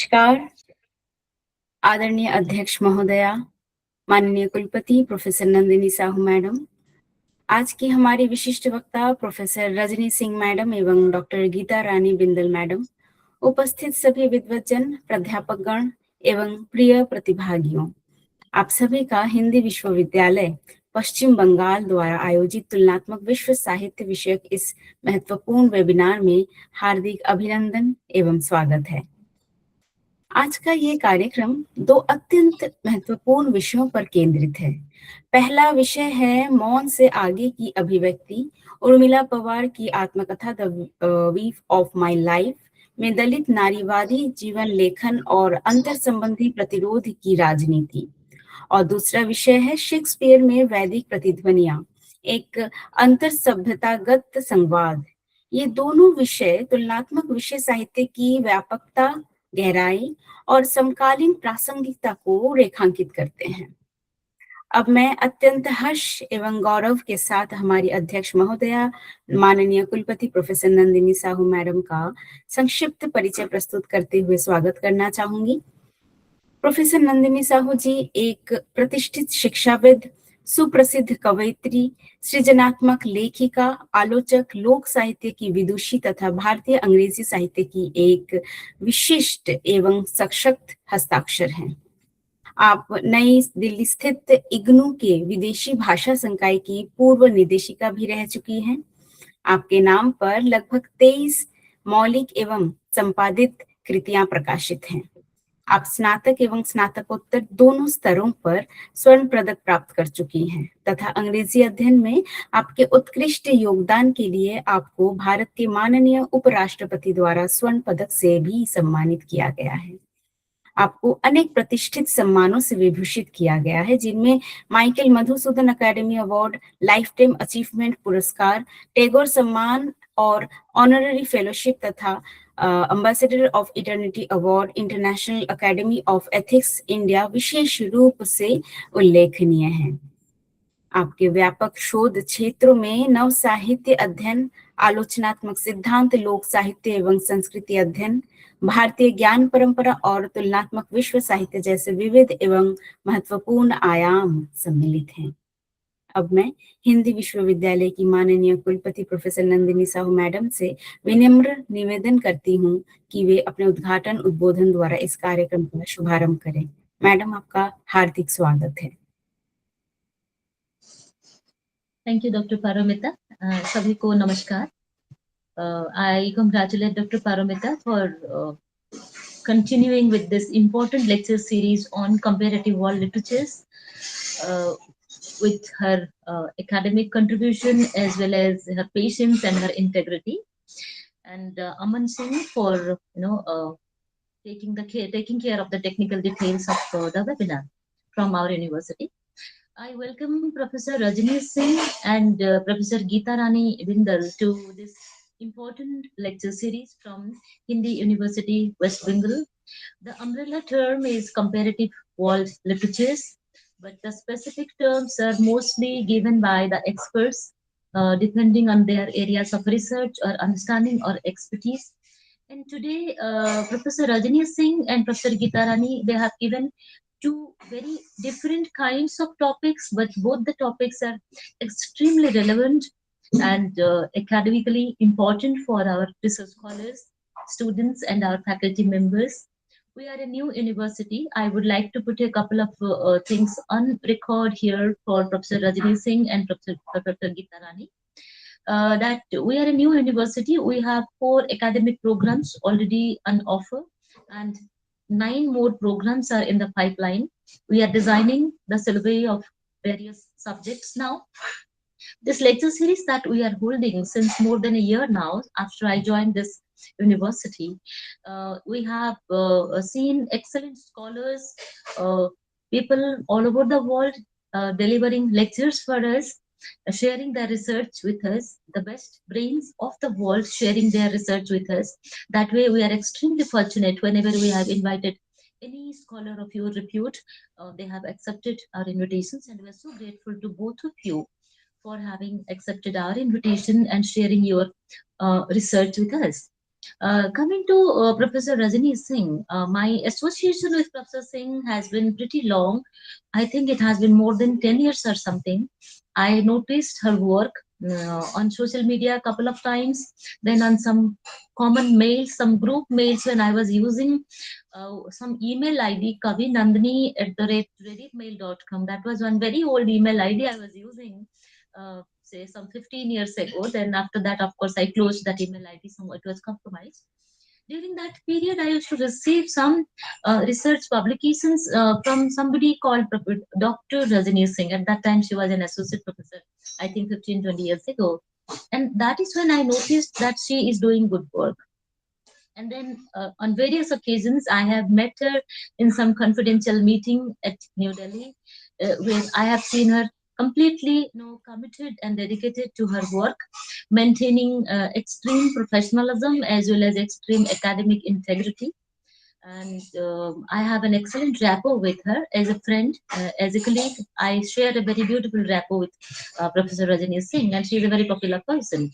नमस्कार, आदरणीय अध्यक्ष महोदया, माननीय कुलपति प्रोफेसर नंदिनी साहू मैडम, आज की हमारी विशिष्ट वक्ता प्रोफेसर रजनी सिंह मैडम एवं डॉक्टर गीता रानी बिंदल मैडम, उपस्थित सभी विद्वज्जन, प्राध्यापकगण एवं प्रिय प्रतिभागियों, आप सभी का हिंदी विश्वविद्यालय पश्चिम बंगाल द्वारा आयोजित तुलनात्मक विश्व साहित्य विषयक इस महत्वपूर्ण वेबिनार में हार्दिक अभिनंदन एवं स्वागत है। आज का ये कार्यक्रम दो अत्यंत महत्वपूर्ण विषयों पर केंद्रित है। पहला विषय है मौन से आगे की अभिव्यक्ति, उर्मिला पवार की आत्मकथा the weave of my life में दलित नारीवादी जीवन लेखन और अंतर संबंधी प्रतिरोध की राजनीति। और दूसरा विषय है शेक्सपियर में वैदिक प्रतिध्वनियां, एक अंतर सभ्यतागत संवाद। ये दोनों विषय तुलनात्मक विषय साहित्य की व्यापकता, गहराई और समकालीन प्रासंगिकता को रेखांकित करते हैं। अब मैं अत्यंत हर्ष एवं गौरव के साथ हमारी अध्यक्ष महोदया माननीय कुलपति प्रोफेसर नंदिनी साहू मैडम का संक्षिप्त परिचय प्रस्तुत करते हुए स्वागत करना चाहूंगी। प्रोफेसर नंदिनी साहू जी एक प्रतिष्ठित शिक्षाविद, सुप्रसिद्ध कवयित्री, सृजनात्मक लेखिका, आलोचक, लोक साहित्य की विदुषी तथा भारतीय अंग्रेजी साहित्य की एक विशिष्ट एवं सशक्त हस्ताक्षर हैं। आप नई दिल्ली स्थित इग्नू के विदेशी भाषा संकाय की पूर्व निदेशिका भी रह चुकी हैं। आपके नाम पर लगभग 23 मौलिक एवं संपादित कृतियां प्रकाशित हैं। आप स्नातक एवं स्नातकोत्तर दोनों स्तरों पर स्वर्ण पदक प्राप्त कर चुकी हैं तथा अंग्रेजी अध्ययन में आपके उत्कृष्ट योगदान के लिए आपको भारत के माननीय उपराष्ट्रपति द्वारा स्वर्ण पदक से भी सम्मानित किया गया है। आपको अनेक प्रतिष्ठित सम्मानों से विभूषित किया गया है, जिनमें Michael Madhusudan academy award, lifetime achievement पुरस्कार, टैगोर सम्मान और ऑनररी फेलोशिप तथा ambassador of eternity award, international academy of ethics India विशेष रूप से उल्लेखनीय है। आपके व्यापक शोध क्षेत्रों में नव साहित्य अध्ययन, आलोचनात्मक सिद्धांत, लोक साहित्य एवं संस्कृति अध्ययन, भारतीय ज्ञान परंपरा और तुलनात्मक विश्व साहित्य जैसे विविध एवं महत्वपूर्ण आयाम सम्मिलित हैं। अब मैं हिंदी विश्वविद्यालय की माननीय कुलपति प्रोफेसर नंदिनी साहू मैडम से विनम्र निवेदन करती हूँ कि वे अपने उद्घाटन उद्बोधन द्वारा इस कार्यक्रम का शुभारंभ करें। मैडम, आपका हार्दिक स्वागत है। Thank you, Dr. Paromita. सभी को नमस्कार. I congratulate Dr. Paromita for continuing with this important lecture series on comparative world literatures with her academic contribution as well as her patience and her integrity. And Aman Singh for taking care of the technical details of the webinar from our university. I welcome Professor Rajni Singh and Professor Geeta Rani Bindal to this important lecture series from Hindi University, West Bengal. The umbrella term is comparative world literatures, but the specific terms are mostly given by the experts depending on their areas of research or understanding or expertise. And today, Professor Rajni Singh and Professor Geeta Rani, they have given two very different kinds of topics, but both the topics are extremely relevant and academically important for our research scholars, students, and our faculty members. We are a new university. I would like to put a couple of things on record here for Professor Rajni Singh and Professor Geeta Rani. That we are a new university. We have 4 academic programs already on offer, and 9 more programs are in the pipeline. We are designing the syllabi of various subjects now. This lecture series that we are holding since more than a year now, after I joined this university, we have seen excellent scholars, people all over the world delivering lectures for us, sharing their research with us, the best brains of the world sharing their research with us. That way, we are extremely fortunate whenever we have invited any scholar of your repute, they have accepted our invitations, and we are so grateful to both of you for having accepted our invitation and sharing your research with us. Coming to Professor Rajni Singh, my association with Professor Singh has been pretty long. I think it has been more than 10 years or something. I noticed her work on social media a couple of times, then on some common mails, some group mails when I was using some email ID, Kavi Nandini at the rate redditmail.com. That was one very old email ID I was using, say some 15 years ago. Then after that, of course, I closed that email ID, so it was compromised. During that period, I used to receive some research publications from somebody called Dr. Rajni Singh. At that time, she was an associate professor, I think 15, 20 years ago. And that is when I noticed that she is doing good work. And then on various occasions, I have met her in some confidential meeting at New Delhi, where I have seen her completely, committed and dedicated to her work, maintaining extreme professionalism as well as extreme academic integrity. And I have an excellent rapport with her as a friend, as a colleague. I share a very beautiful rapport with Professor Rajni Singh, and she is a very popular person.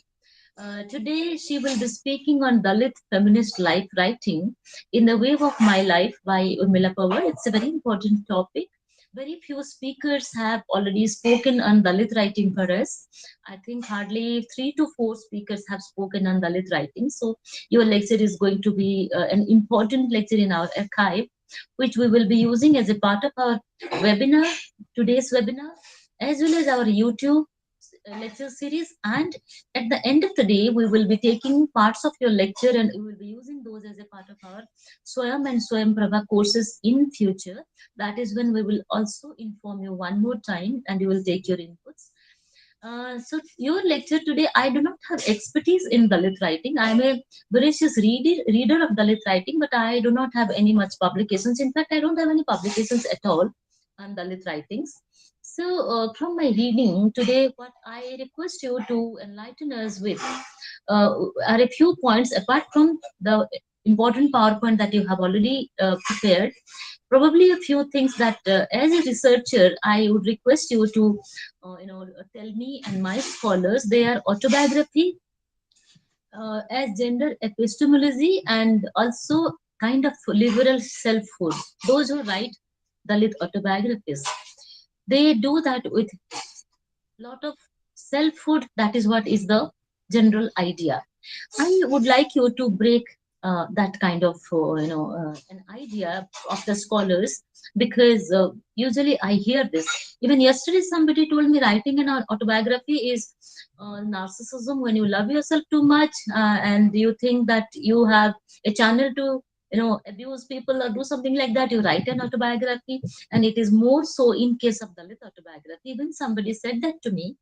Today, she will be speaking on Dalit feminist life writing in the Wave of My Life by Urmila Pawar. It's a very important topic. Very few speakers have already spoken on Dalit writing for us. I think hardly 3 to 4 speakers have spoken on Dalit writing. So, your lecture is going to be an important lecture in our archive, which we will be using as a part of our webinar, today's webinar, as well as our YouTube lecture series. And at the end of the day, we will be taking parts of your lecture and we will be using those as a part of our Swayam and Swayam Prabha courses in future. That is when we will also inform you one more time and you will take your inputs. So your lecture today, I do not have expertise in Dalit writing. I am a voracious reader of Dalit writing, but I do not have any much publications. In fact, I don't have any publications at all on Dalit writings. So from my reading today, what I request you to enlighten us with are a few points apart from the important PowerPoint that you have already prepared. Probably a few things that, as a researcher, I would request you to, tell me and my scholars their autobiography as gender epistemology and also kind of liberal selfhood. Those who write Dalit autobiographies, they do that with lot of selfhood. That is what is the general idea. I would like you to break that kind of an idea of the scholars, because usually I hear this. Even yesterday somebody told me writing an autobiography is narcissism, when you love yourself too much and you think that you have a channel to abuse people or do something like that, you write an autobiography. And it is more so in case of Dalit autobiography. When somebody said that to me,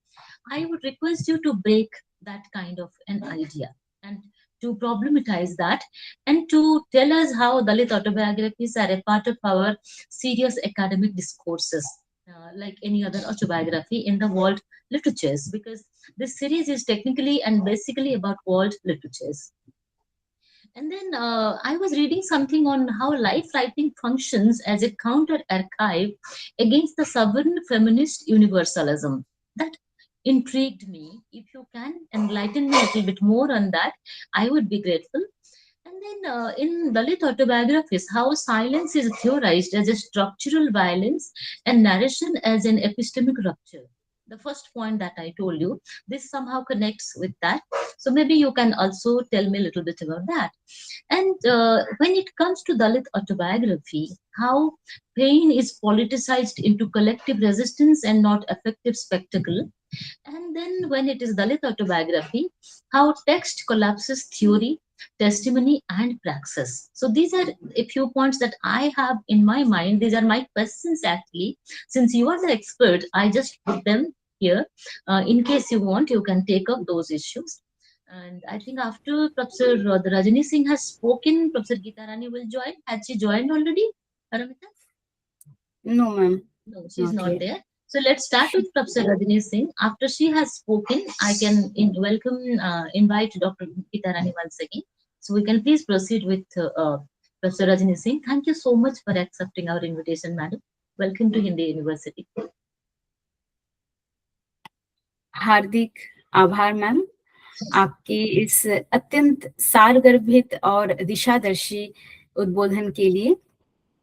I would request you to break that kind of an idea and to problematize that and to tell us how Dalit autobiographies are a part of our serious academic discourses, like any other autobiography in the world literatures, because this series is technically and basically about world literatures. And then I was reading something on how life writing functions as a counter archive against the sovereign feminist universalism. That intrigued me. If you can enlighten me a little bit more on that, I would be grateful. And then in Dalit autobiographies, how silence is theorized as a structural violence and narration as an epistemic rupture. The first point that I told you, this somehow connects with that. So maybe you can also tell me a little bit about that. And when it comes to Dalit autobiography, how pain is politicized into collective resistance and not effective spectacle. And then when it is Dalit autobiography, how text collapses theory, testimony, and praxis. So these are a few points that I have in my mind. These are my questions actually. Since you are the expert, I just put them here. In case you want, you can take up those issues. And I think after Professor Rajni Singh has spoken, Professor Geeta Rani will join. Has she joined already, Paramita? No, ma'am, No, she's not not yet. there. So let's start with Professor Rajni Singh. After she has spoken, I can invite Dr. Geeta Rani once again. So we can please proceed with Professor Rajni Singh. Thank you so much for accepting our invitation, madam. Welcome to Hindi University. हार्दिक आभार ma'am. आपकी इस अत्यंत सारगर्भित और दिशादर्शी उद्बोधन के लिए।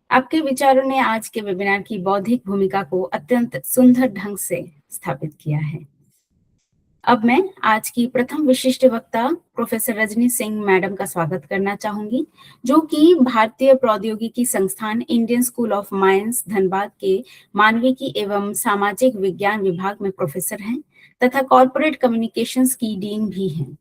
आपके विचारों ने आज के वेबिनार की बौद्धिक भूमिका को अत्यंत सुंदर ढंग से स्थापित किया है। अब मैं आज की प्रथम विशिष्ट वक्ता प्रोफेसर रजनी सिंह मैडम का स्वागत करना चाहूंगी, जो कि भारतीय प्रौद्योगिकी संस्थान Indian school of mines Dhanbad के मानविकी एवं सामाजिक विज्ञान विभाग में प्रोफेसर हैं तथा कॉरपोरेट कम्युनिकेशंस की डीन भी हैं।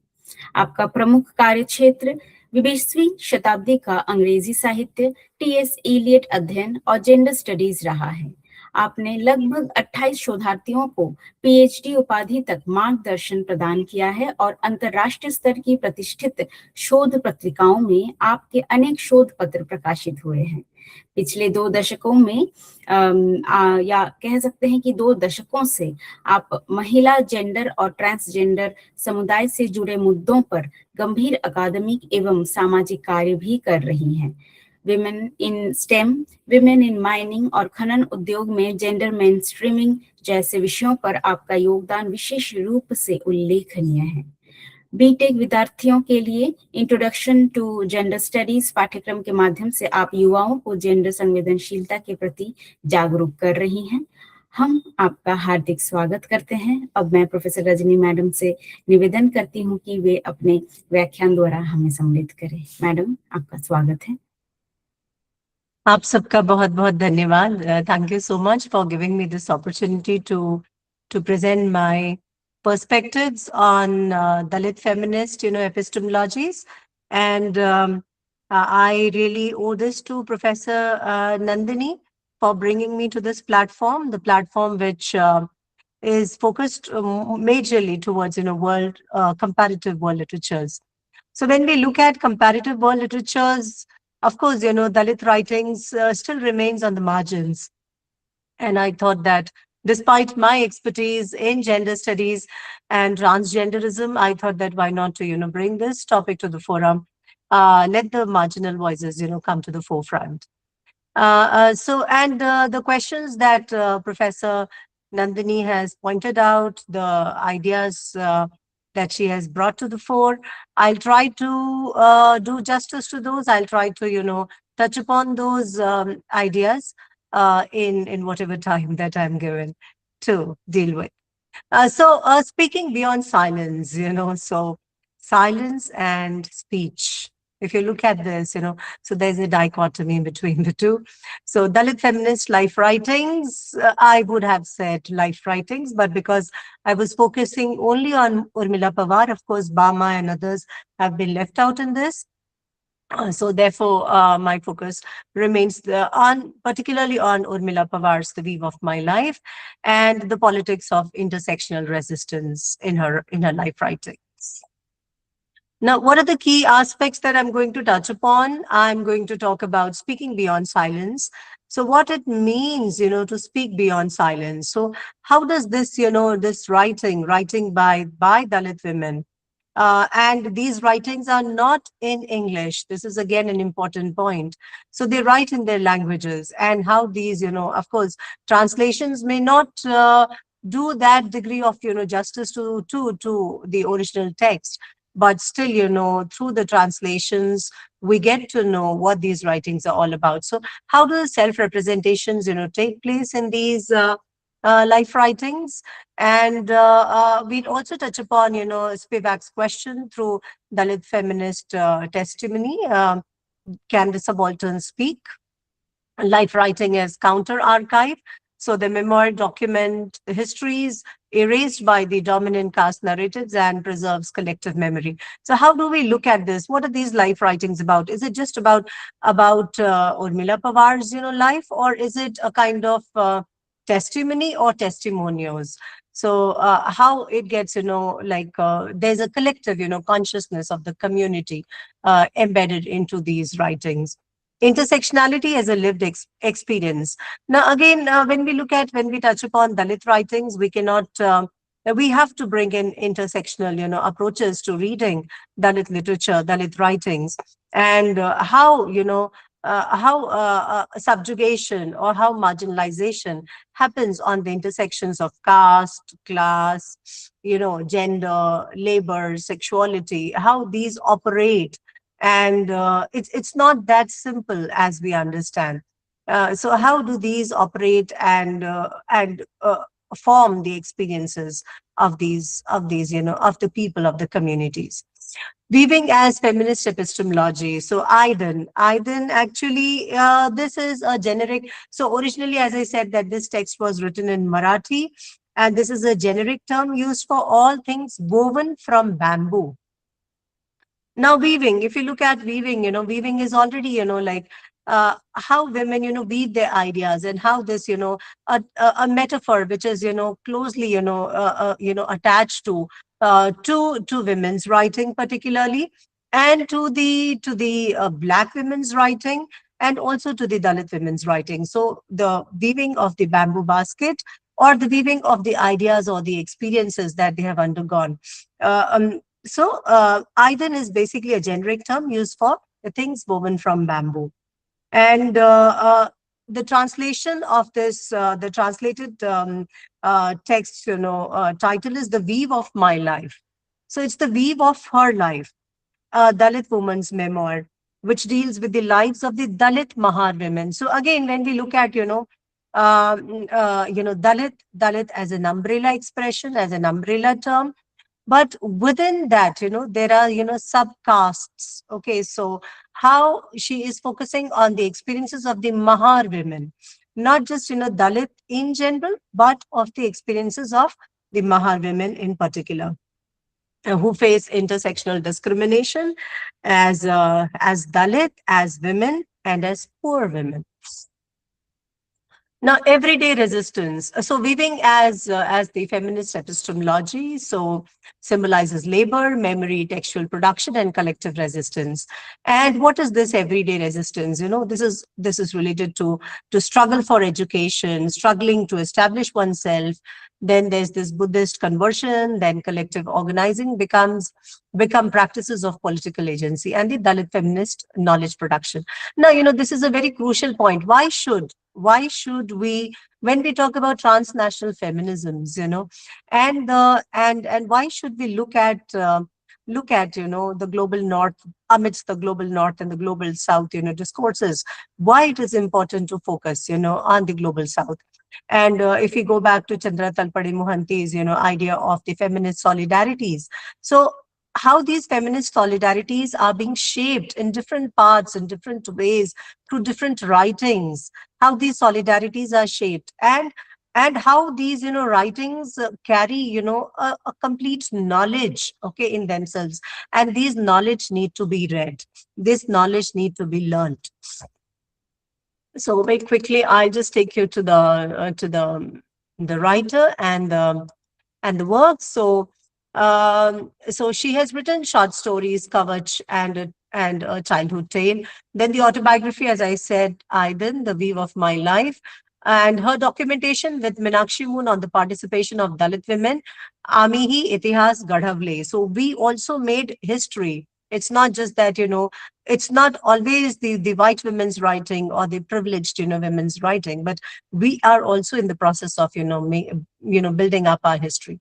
आपका प्रमुख कार्य क्षेत्र 20वीं शताब्दी का अंग्रेजी साहित्य, टीएस एलियट अध्ययन और जेंडर स्टडीज रहा है। आपने लगभग 28 शोधार्थियों को पीएचडी उपाधि तक मार्गदर्शन प्रदान किया है और अंतर्राष्ट्रीय स्तर की प्रतिष्ठित शोध पत्रिकाओं में आपके अनेक शोध पत्र प्रकाशित हुए हैं। पिछले 2 दशकों में या कह सकते हैं कि 2 दशकों से आप महिला, जेंडर और ट्रांसजेंडर समुदाय से जुड़े मुद्दों पर गंभीर अकादमिक एवं सामाजिक कार्य भी कर रही हैं। Women in stem, women in mining और खनन उद्योग में जेंडर मेनस्ट्रीमिंग जैसे विषयों पर आपका योगदान विशेष रूप से उल्लेखनीय है। बीटेक विद्यार्थियों के लिए इंट्रोडक्शन टू जेंडर स्टडीज पाठ्यक्रम के माध्यम से आप युवाओं को जेंडर संवेदनशीलता के प्रति जागरूक कर रही हैं। हम आपका हार्दिक स्वागत करते हैं। अब मैं प्रोफेसर रजनी मैडम से निवेदन करती हूँ कि वे अपने व्याख्यान द्वारा हमें सम्मिलित करें। मैडम, आपका स्वागत है। आप सबका बहुत बहुत धन्यवाद. Thank you so much for giving me this opportunity to present my perspectives on Dalit feminist, epistemologies, and I really owe this to Professor Nandini for bringing me to this platform, the platform which is focused majorly towards world comparative world literatures. So when we look at comparative world literatures, of course, Dalit writings still remains on the margins. And I thought that despite my expertise in gender studies and transgenderism, I thought that why not to, bring this topic to the forum, let the marginal voices, come to the forefront. The questions that Professor Nandini has pointed out, the ideas that she has brought to the fore, I'll try to do justice to those. I'll try to, touch upon those ideas in whatever time that I'm given to deal with. Speaking beyond silence, so silence and speech. If you look at this, so there's a dichotomy between the two. So Dalit feminist life writings, I would have said life writings, but because I was focusing only on Urmila Pawar, of course, Bama and others have been left out in this. So therefore, my focus remains particularly on Urmila Pawar's The Weave of My Life and the politics of intersectional resistance in her life writings. Now, what are the key aspects that I'm going to touch upon? I'm going to talk about speaking beyond silence. So what it means, to speak beyond silence. So how does this, this writing by Dalit women, and these writings are not in English. This is again an important point. So they write in their languages, and how these, of course, translations may not do that degree of, justice to the original text. But still, through the translations, we get to know what these writings are all about. So how do the self-representations, take place in these life writings? And we'd also touch upon, Spivak's question through Dalit feminist testimony. Can the subaltern speak? Life writing as counter-archive. So the memoir document histories erased by the dominant caste narratives and preserves collective memory. So how do we look at this? What are these life writings about? Is it just about Urmila Pawar's, life, or is it a kind of testimony or testimonials? So how it gets, there's a collective, consciousness of the community embedded into these writings. Intersectionality as a lived experience. Now, again, when we touch upon Dalit writings, we cannot, we have to bring in intersectional, approaches to reading Dalit literature, Dalit writings, and how, subjugation or how marginalization happens on the intersections of caste, class, gender, labor, sexuality, how these operate. And it's not that simple as we understand. So how do these operate and form the experiences of these of the people, of the communities? Weaving as feminist epistemology. So Aiden actually, this is a generic. So originally, as I said, that this text was written in Marathi, and this is a generic term used for all things woven from bamboo. Now, weaving, if you look at weaving, weaving is already, like how women, weave their ideas, and how this, a metaphor which is, closely, attached to women's writing particularly, and to the Black women's writing, and also to the Dalit women's writing. So the weaving of the bamboo basket, or the weaving of the ideas or the experiences that they have undergone. Aiden is basically a generic term used for the things woven from bamboo. And the translation of this, the translated text, title is The Weave of My Life. So it's the weave of her life, a Dalit woman's memoir, which deals with the lives of the Dalit Mahar women. So again, when we look at, Dalit as an umbrella expression, as an umbrella term, but within that, there are, subcastes. Okay, so how she is focusing on the experiences of the Mahar women, not just, Dalit in general, but of the experiences of the Mahar women in particular, who face intersectional discrimination as Dalit, as women, and as poor women. Now, everyday resistance. So, weaving as the feminist epistemology, so symbolizes labor, memory, textual production, and collective resistance. And what is this everyday resistance? This is related to struggle for education, struggling to establish oneself. Then there's this Buddhist conversion. Then collective organizing become practices of political agency, and the Dalit feminist knowledge production. Now, this is a very crucial point. Why should we, when we talk about transnational feminisms, and why should we look at the global north, amidst the global north and the global south, discourses, why it is important to focus, on the global south? And if we go back to Chandra Talpade Mohanty's, idea of the feminist solidarities, so how these feminist solidarities are being shaped in different parts, in different ways, through different writings, how these solidarities are shaped, and how these, writings carry, a complete knowledge, okay, in themselves. And these knowledge need to be read. This knowledge need to be learned. So very quickly, I'll just take you to the writer and the work. So she has written short stories, Kavach, and a childhood tale. Then the autobiography, as I said, Aiden, The Weave of My Life, and her documentation with Meenakshi Moon on the participation of Dalit women, Amihi Itihas Gadhavle. So we also made history. It's not just that, it's not always the white women's writing or the privileged, women's writing, but we are also in the process of, building up our history.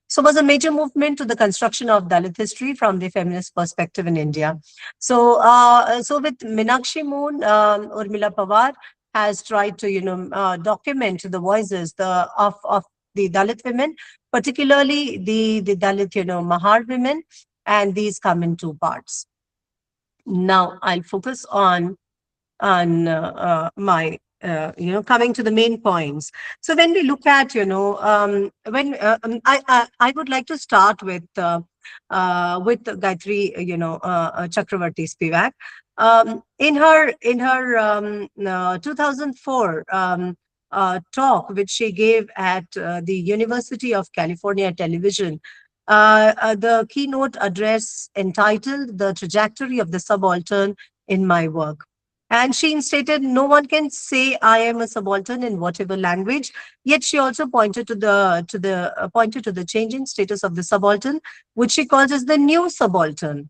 So it was a major movement to the construction of Dalit history from the feminist perspective in India. So with Meenakshi Moon, Urmila Pawar has tried to, document the voices of the Dalit women, particularly the Dalit, Mahar women, and these come in two parts. Now I'll focus on my coming to the main points. So when we look at, I would like to start with Gayatri, Chakravarti Spivak. In her 2004 talk, which she gave at the University of California Television, the keynote address entitled "The Trajectory of the Subaltern in My Work." And she stated, no one can say I am a subaltern in whatever language. Yet she also pointed to the changing status of the subaltern, which she calls as the new subaltern.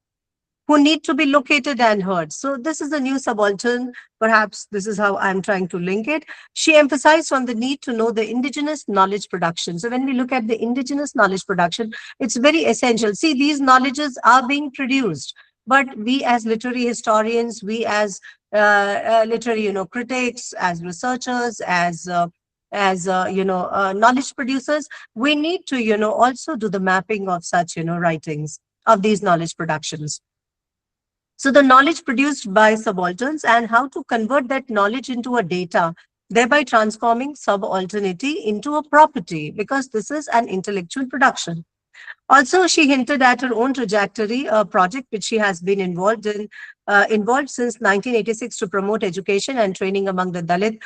who need to be located and heard. So this is a new subaltern. Perhaps this is how I'm trying to link it. She emphasized on the need to know the indigenous knowledge production. So when we look at the indigenous knowledge production, it's very essential. See, these knowledges are being produced, but we as literary historians, we as literary, critics, as researchers, as knowledge producers, we need to, also do the mapping of such, writings of these knowledge productions. So the knowledge produced by subalterns and how to convert that knowledge into a data, thereby transforming subalternity into a property, because this is an intellectual production. Also, she hinted at her own trajectory, a project which she has been involved since 1986 to promote education and training among the Dalit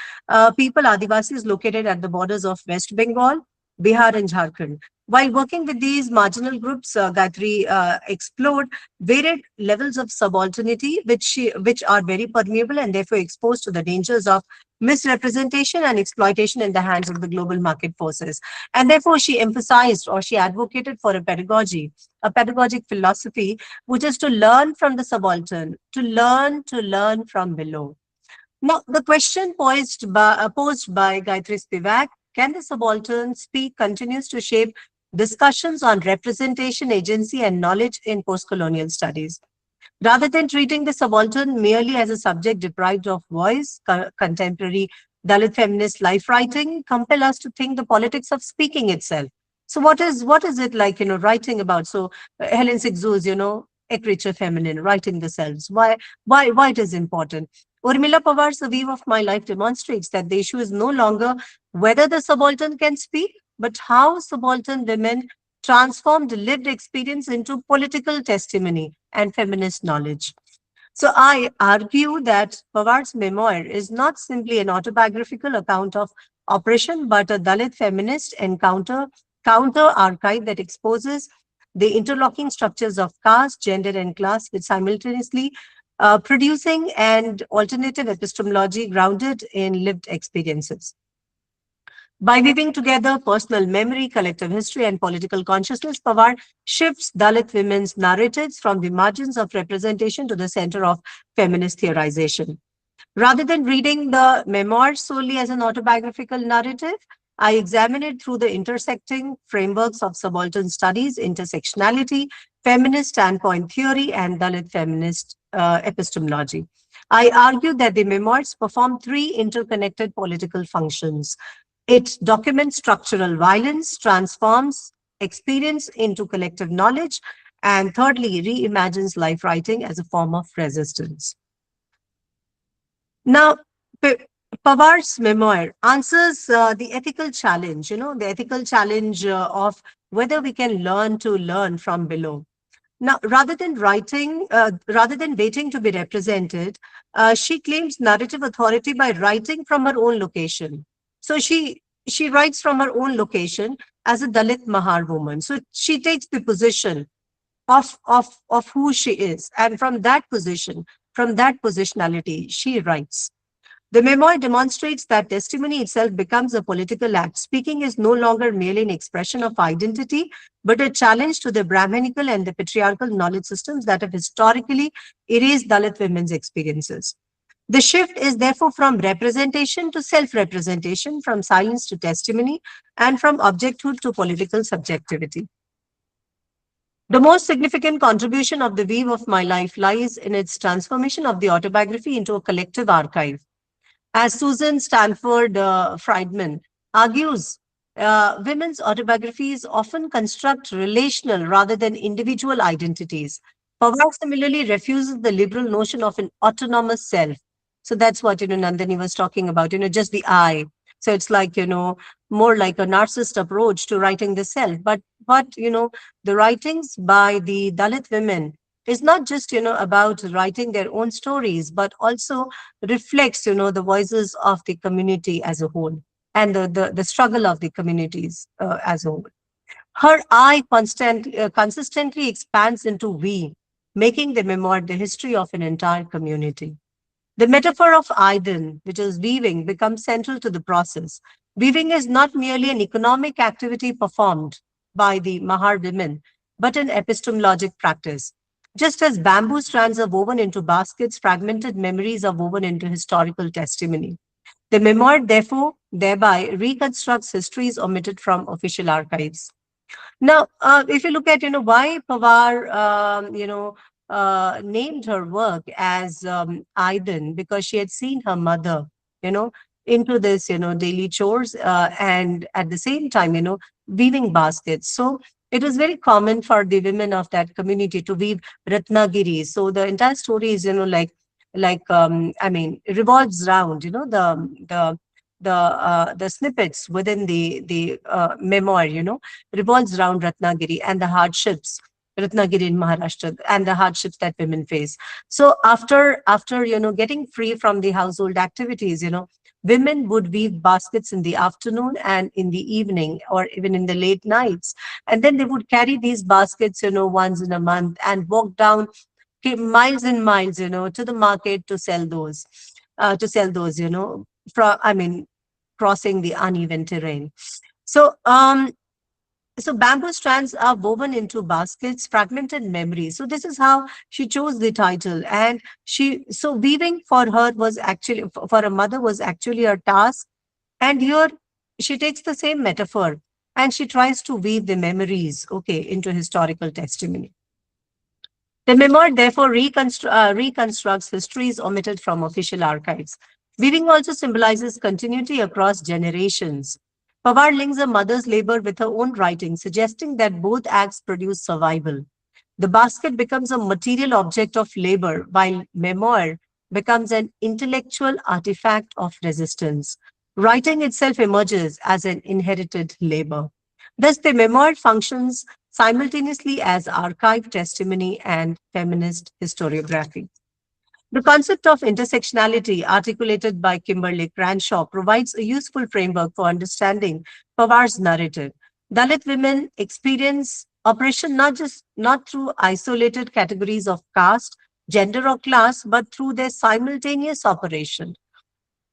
people, Adivasis located at the borders of West Bengal, Bihar, and Jharkhand. While working with these marginal groups, Gayatri explored varied levels of subalternity, which are very permeable and therefore exposed to the dangers of misrepresentation and exploitation in the hands of the global market forces. And therefore, she emphasized or she advocated for a pedagogy, a pedagogic philosophy, which is to learn from the subaltern, to learn from below. Now, the question posed by Gayatri Spivak, can the subaltern speak, continues to shape discussions on representation, agency, and knowledge in post-colonial studies. Rather than treating the subaltern merely as a subject deprived of voice, contemporary Dalit feminist life writing compel us to think the politics of speaking itself. So what is it like, writing about? So Helen Sigzu's, a creature feminine, writing the selves. Why it is important? Urmila Pawar's The Weave of My Life demonstrates that the issue is no longer whether the subaltern can speak, but how subaltern women transformed lived experience into political testimony and feminist knowledge. So I argue that Pawar's memoir is not simply an autobiographical account of oppression, but a Dalit feminist counter archive that exposes the interlocking structures of caste, gender, and class, with simultaneously producing an alternative epistemology grounded in lived experiences. By weaving together personal memory, collective history, and political consciousness, Pawar shifts Dalit women's narratives from the margins of representation to the center of feminist theorization. Rather than reading the memoir solely as an autobiographical narrative, I examine it through the intersecting frameworks of subaltern studies, intersectionality, feminist standpoint theory, and Dalit feminist epistemology. I argue that the memoirs perform three interconnected political functions. It documents structural violence, transforms experience into collective knowledge, and thirdly, reimagines life writing as a form of resistance. Now, Pawar's memoir answers the ethical challenge, the ethical challenge of whether we can learn to learn from below. Now, rather than waiting to be represented, she claims narrative authority by writing from her own location. So she writes from her own location as a Dalit Mahar woman. So she takes the position of who she is, and from that position, from that positionality, she writes. The memoir demonstrates that testimony itself becomes a political act. Speaking is no longer merely an expression of identity, but a challenge to the Brahminical and the patriarchal knowledge systems that have historically erased Dalit women's experiences. The shift is therefore from representation to self-representation, from silence to testimony, and from objecthood to political subjectivity. The most significant contribution of The Weave of My Life lies in its transformation of the autobiography into a collective archive. As Susan Stanford Friedman argues, women's autobiographies often construct relational rather than individual identities. Pawar similarly refuses the liberal notion of an autonomous self. So that's what, Nandini was talking about, just the I. So it's like, more like a narcissist approach to writing the self. But the writings by the Dalit women is not just, about writing their own stories, but also reflects, the voices of the community as a whole and the struggle of the communities as a whole. Her I consistently expands into we, making the memoir the history of an entire community. The metaphor of Aiden, which is weaving, becomes central to the process. Weaving is not merely an economic activity performed by the Mahar women, but an epistemologic practice. Just as bamboo strands are woven into baskets, fragmented memories are woven into historical testimony. The memoir, therefore, thereby reconstructs histories omitted from official archives. Now, if you look at, why Pawar, named her work as Aiden, because she had seen her mother, you know, into this, daily chores, and at the same time, weaving baskets. So it was very common for the women of that community to weave Ratnagiri. So the entire story is, I mean, revolves around, the snippets within the memoir, revolves around Ratnagiri and the hardships, Ratnagiri in Maharashtra, and the hardships that women face. So after getting free from the household activities, women would weave baskets in the afternoon and in the evening, or even in the late nights, and then they would carry these baskets, once in a month, and walk down miles and miles, to the market to sell those, from, I mean, crossing the uneven terrain. So, so bamboo strands are woven into baskets, fragmented memories. So this is how she chose the title. And so weaving for her was actually, for a mother, was actually a task. And here she takes the same metaphor and she tries to weave the memories, okay, into historical testimony. The memoir therefore reconstructs histories omitted from official archives. Weaving also symbolizes continuity across generations. Pawar links a mother's labor with her own writing, suggesting that both acts produce survival. The basket becomes a material object of labor, while memoir becomes an intellectual artifact of resistance. Writing itself emerges as an inherited labor. Thus, the memoir functions simultaneously as archive testimony and feminist historiography. The concept of intersectionality, articulated by Kimberly Cranshaw, provides a useful framework for understanding Pawar's narrative. Dalit women experience oppression not through isolated categories of caste, gender, or class, but through their simultaneous operation.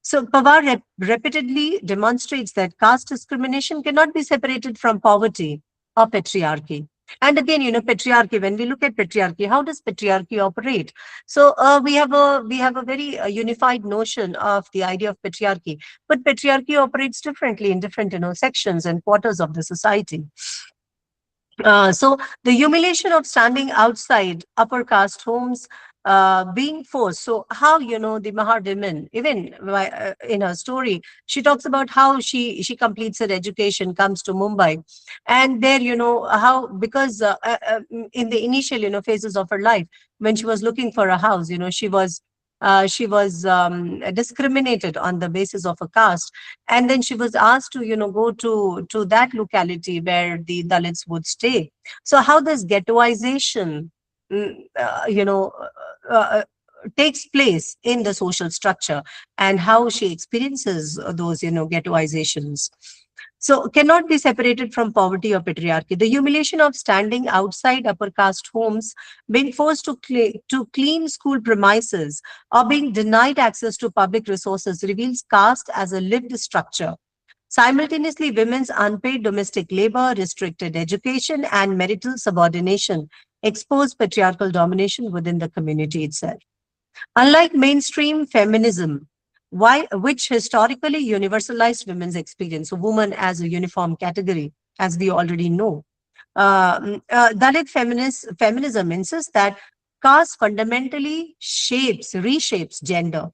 So Pawar repeatedly demonstrates that caste discrimination cannot be separated from poverty or patriarchy. And again, patriarchy. When we look at patriarchy, how does patriarchy operate? So we have a very unified notion of the idea of patriarchy, but patriarchy operates differently in different sections and quarters of the society. So the humiliation of standing outside upper caste homes, being forced. So how the Mahar women, even in her story, she talks about how she completes her education, comes to Mumbai, and there how, because in the initial phases of her life, when she was looking for a house, she was discriminated on the basis of a caste, and then she was asked to go to that locality where the Dalits would stay. So how this ghettoization mm, uh, you know uh, uh, takes place in the social structure, and how she experiences those ghettoizations, so cannot be separated from poverty or patriarchy. The humiliation of standing outside upper caste homes, being forced to clean school premises, or being denied access to public resources reveals caste as a lived structure. Simultaneously, women's unpaid domestic labor, restricted education, and marital subordination expose patriarchal domination within the community itself. Unlike mainstream feminism, which historically universalized women's experience, so woman as a uniform category, as we already know, Dalit feminism insists that caste fundamentally reshapes gender.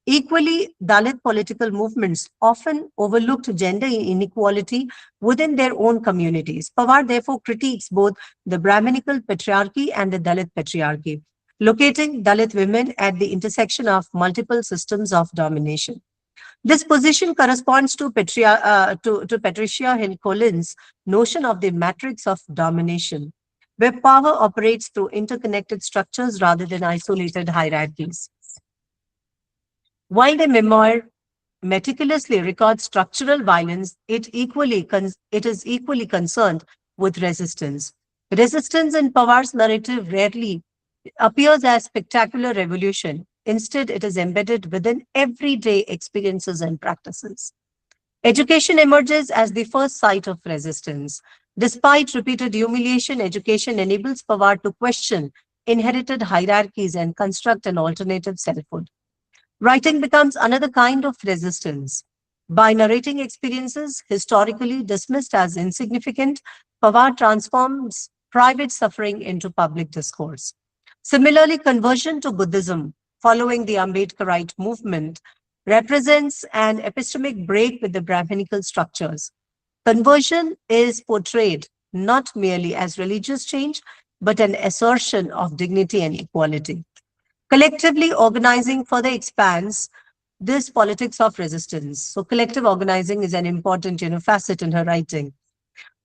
Equally, Dalit political movements often overlooked gender inequality within their own communities. Pawar therefore critiques both the Brahminical patriarchy and the Dalit patriarchy, locating Dalit women at the intersection of multiple systems of domination. This position corresponds to Patricia Hill Collins' notion of the matrix of domination, where power operates through interconnected structures rather than isolated hierarchies. While the memoir meticulously records structural violence, it is equally concerned with resistance. Resistance in Pawar's narrative rarely appears as spectacular revolution. Instead, it is embedded within everyday experiences and practices. Education emerges as the first site of resistance. Despite repeated humiliation, education enables Pawar to question inherited hierarchies and construct an alternative selfhood. Writing becomes another kind of resistance. By narrating experiences historically dismissed as insignificant, Pawar transforms private suffering into public discourse. Similarly, conversion to Buddhism, following the Ambedkarite movement, represents an epistemic break with the Brahminical structures. Conversion is portrayed not merely as religious change, but an assertion of dignity and equality. Collectively organizing further expands this politics of resistance. So collective organizing is an important, facet in her writing.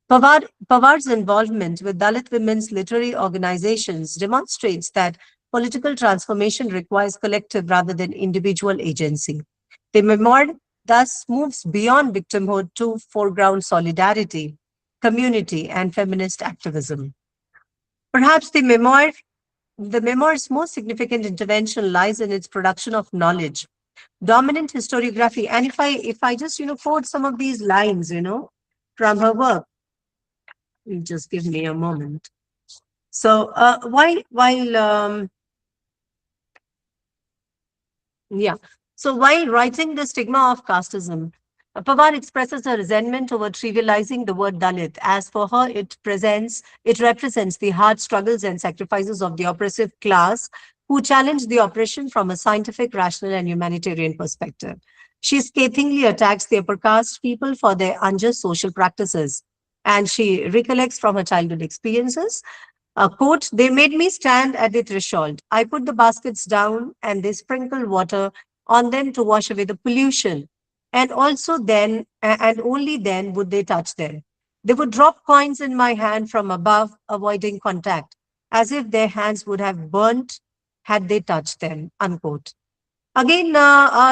Pawar's involvement with Dalit women's literary organizations demonstrates that political transformation requires collective rather than individual agency. The memoir thus moves beyond victimhood to foreground solidarity, community, and feminist activism. Perhaps the memoir's most significant intervention lies in its production of knowledge, dominant historiography. And if I just quote some of these lines, from her work, just give me a moment. So while yeah. So while writing the stigma of casteism, Pawar expresses her resentment over trivializing the word Dalit. As for her, it represents the hard struggles and sacrifices of the oppressive class who challenge the oppression from a scientific, rational, and humanitarian perspective. She scathingly attacks the upper caste people for their unjust social practices, and she recollects from her childhood experiences. Quote, they made me stand at the threshold. I put the baskets down and they sprinkled water on them to wash away the pollution. And also then, and only then would they touch them. They would drop coins in my hand from above, avoiding contact, as if their hands would have burnt had they touched them, unquote. Again,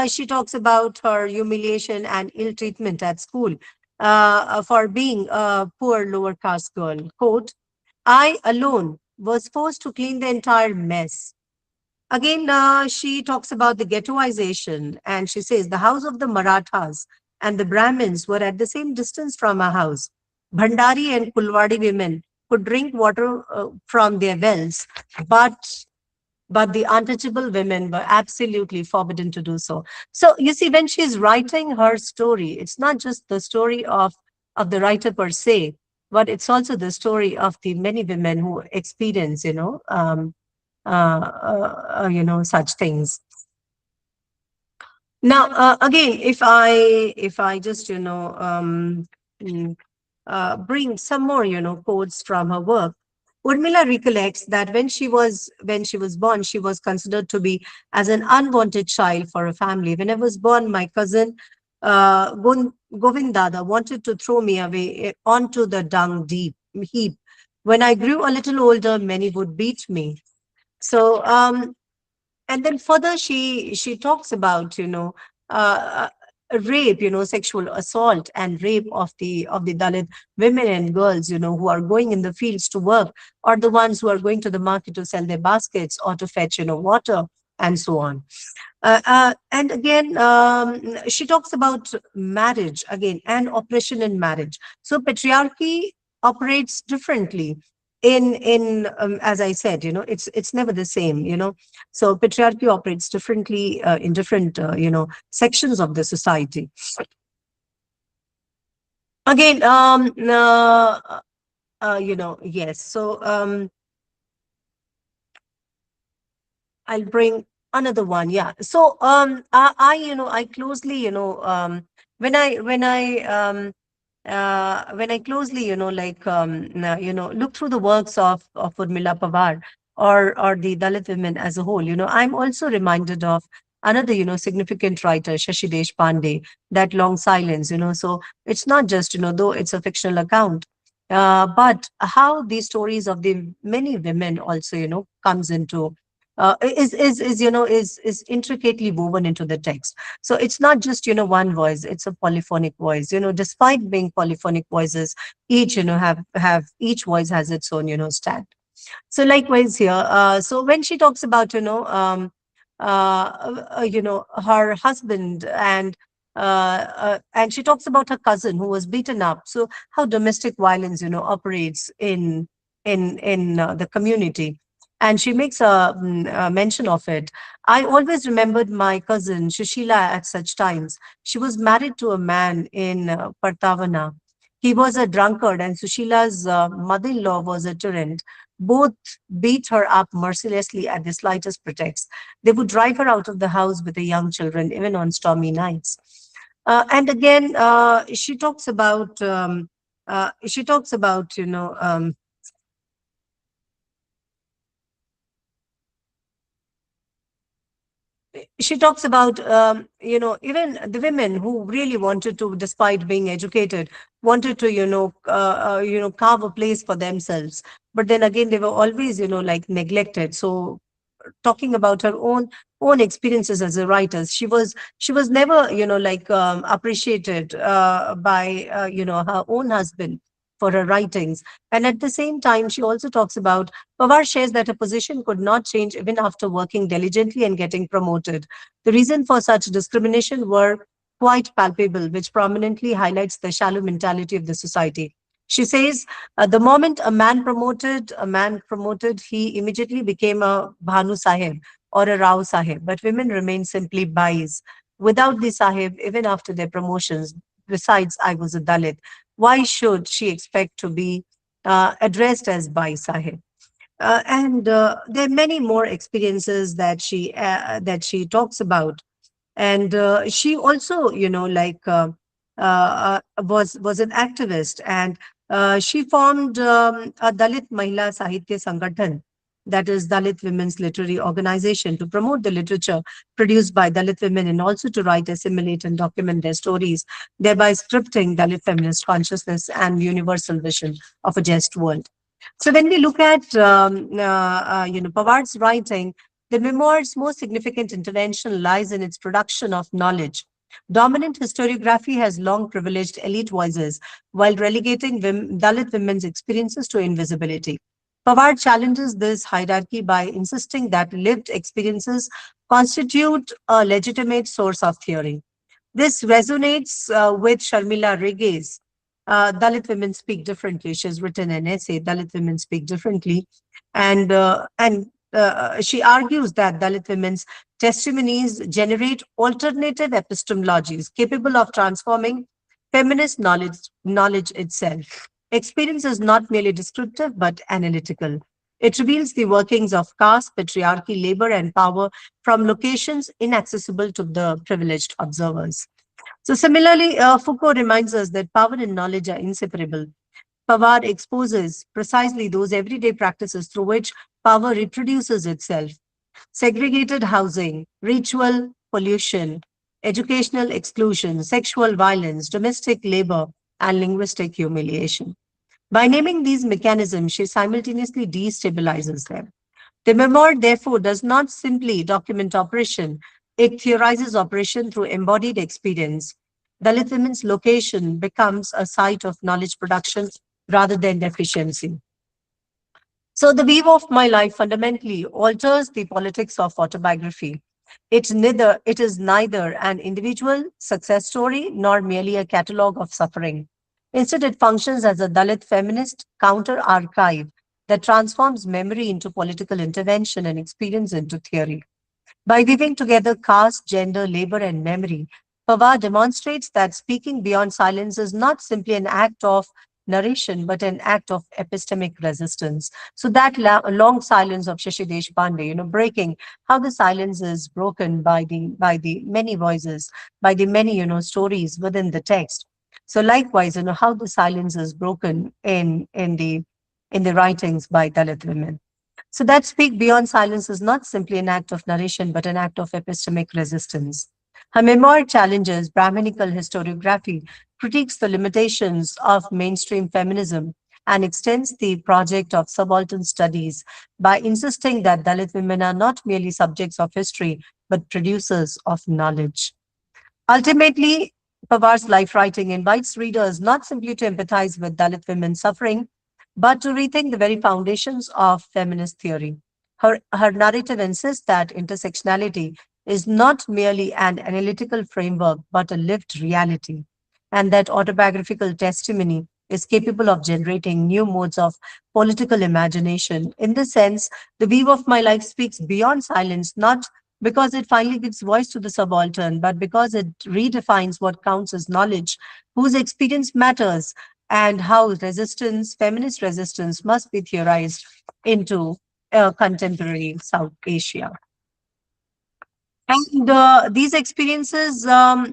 she talks about her humiliation and ill treatment at school for being a poor lower caste girl. Quote, I alone was forced to clean the entire mess. Again, she talks about the ghettoization and she says the house of the Marathas and the Brahmins were at the same distance from our house. Bhandari and Kulwadi women could drink water from their wells, but the untouchable women were absolutely forbidden to do so. So you see, when she's writing her story, it's not just the story of the writer per se, but it's also the story of the many women who experience, such things. Now, again, if I just mm, bring some more quotes from her work, Urmila recollects that when she was born, she was considered to be as an unwanted child for a family. When I was born, my cousin Govind Dada wanted to throw me away onto the dung deep heap. When I grew a little older, many would beat me. So and then further she talks about uh, rape, sexual assault and rape of the Dalit women and girls, who are going in the fields to work, or the ones who are going to the market to sell their baskets or to fetch water and so on. And again, she talks about marriage again and oppression in marriage. So patriarchy operates differently in as I said, it's never the same. So patriarchy operates differently in different sections of the society. Again, yes. So I'll bring another one. Yeah. So I closely, when I closely, look through the works of Urmila Pawar or the Dalit women as a whole, I'm also reminded of another, significant writer, Shashi Deshpande, That Long Silence. So it's not just, though it's a fictional account, but how these stories of the many women also, comes into is intricately woven into the text. So it's not just one voice; it's a polyphonic voice. Despite being polyphonic voices, each have each voice has its own stand. So likewise here, so when she talks about her husband and she talks about her cousin who was beaten up. So how domestic violence operates in the community. and she makes a mention of it. I always remembered my cousin Shushila at such times. She was married to a man in Partavana. He was a drunkard, and Sushila's mother-in-law was a tyrant. Both beat her up mercilessly at the slightest pretext. They would drive her out of the house with the young children, even on stormy nights. And again, she talks about, she talks about even the women who really wanted to, despite being educated, wanted to carve a place for themselves, but then again they were always like neglected. So talking about her own experiences as a writer, she was never appreciated by her own husband for her writings. And at the same time, she also talks about, Pawar shares that a position could not change even after working diligently and getting promoted. The reason for such discrimination were quite palpable, which prominently highlights the shallow mentality of the society. She says, the moment a man promoted, he immediately became a Bhanu Sahib or a Rao Sahib, but women remained simply Bais. Without the Sahib, even after their promotions, besides, I was a Dalit. Why should she expect to be addressed as Bai Sahib? And there are many more experiences that she talks about. And she also was an activist, and she formed a Dalit Mahila Sahitya Sangathan, that is Dalit Women's Literary Organization, to promote the literature produced by Dalit women and also to write, assimilate, and document their stories, thereby scripting Dalit feminist consciousness and universal vision of a just world. So when we look at Pawar's writing, the memoir's most significant intervention lies in its production of knowledge. Dominant historiography has long privileged elite voices while relegating Dalit women's experiences to invisibility. Pawar challenges this hierarchy by insisting that lived experiences constitute a legitimate source of theory. This resonates with Sharmila Rege's Dalit Women Speak Differently. She has written an essay, Dalit Women Speak Differently. And she argues that Dalit women's testimonies generate alternative epistemologies capable of transforming feminist knowledge itself. Experience is not merely descriptive but analytical. It reveals the workings of caste, patriarchy, labor, and power from locations inaccessible to the privileged observers. So, similarly, Foucault reminds us that power and knowledge are inseparable. Pawar exposes precisely those everyday practices through which power reproduces itself: segregated housing, ritual pollution, educational exclusion, sexual violence, domestic labor, and linguistic humiliation. By naming these mechanisms, she simultaneously destabilizes them. The memoir, therefore, does not simply document oppression, it theorizes oppression through embodied experience. Dalit women's location becomes a site of knowledge production rather than deficiency. So, the weave of my life fundamentally alters the politics of autobiography. It is neither an individual success story nor merely a catalogue of suffering. Instead, it functions as a Dalit feminist counter archive that transforms memory into political intervention and experience into theory. By weaving together caste, gender, labor, and memory, Pawar demonstrates that speaking beyond silence is not simply an act of narration, but an act of epistemic resistance. So that long silence of Shashi Deshpande, breaking how the silence is broken by the many voices, by the many stories within the text. So likewise, how the silence is broken in the writings by Dalit women. So that speak beyond silence is not simply an act of narration, but an act of epistemic resistance. Her memoir challenges Brahminical historiography, critiques the limitations of mainstream feminism, and extends the project of subaltern studies by insisting that Dalit women are not merely subjects of history, but producers of knowledge. Ultimately, Pawar's life writing invites readers not simply to empathize with Dalit women's suffering, but to rethink the very foundations of feminist theory. Her narrative insists that intersectionality is not merely an analytical framework, but a lived reality, and that autobiographical testimony is capable of generating new modes of political imagination. In this sense, the weave of my life speaks beyond silence, not because it finally gives voice to the subaltern, but because it redefines what counts as knowledge, whose experience matters, and how resistance, feminist resistance, must be theorized into contemporary South Asia. And these experiences are,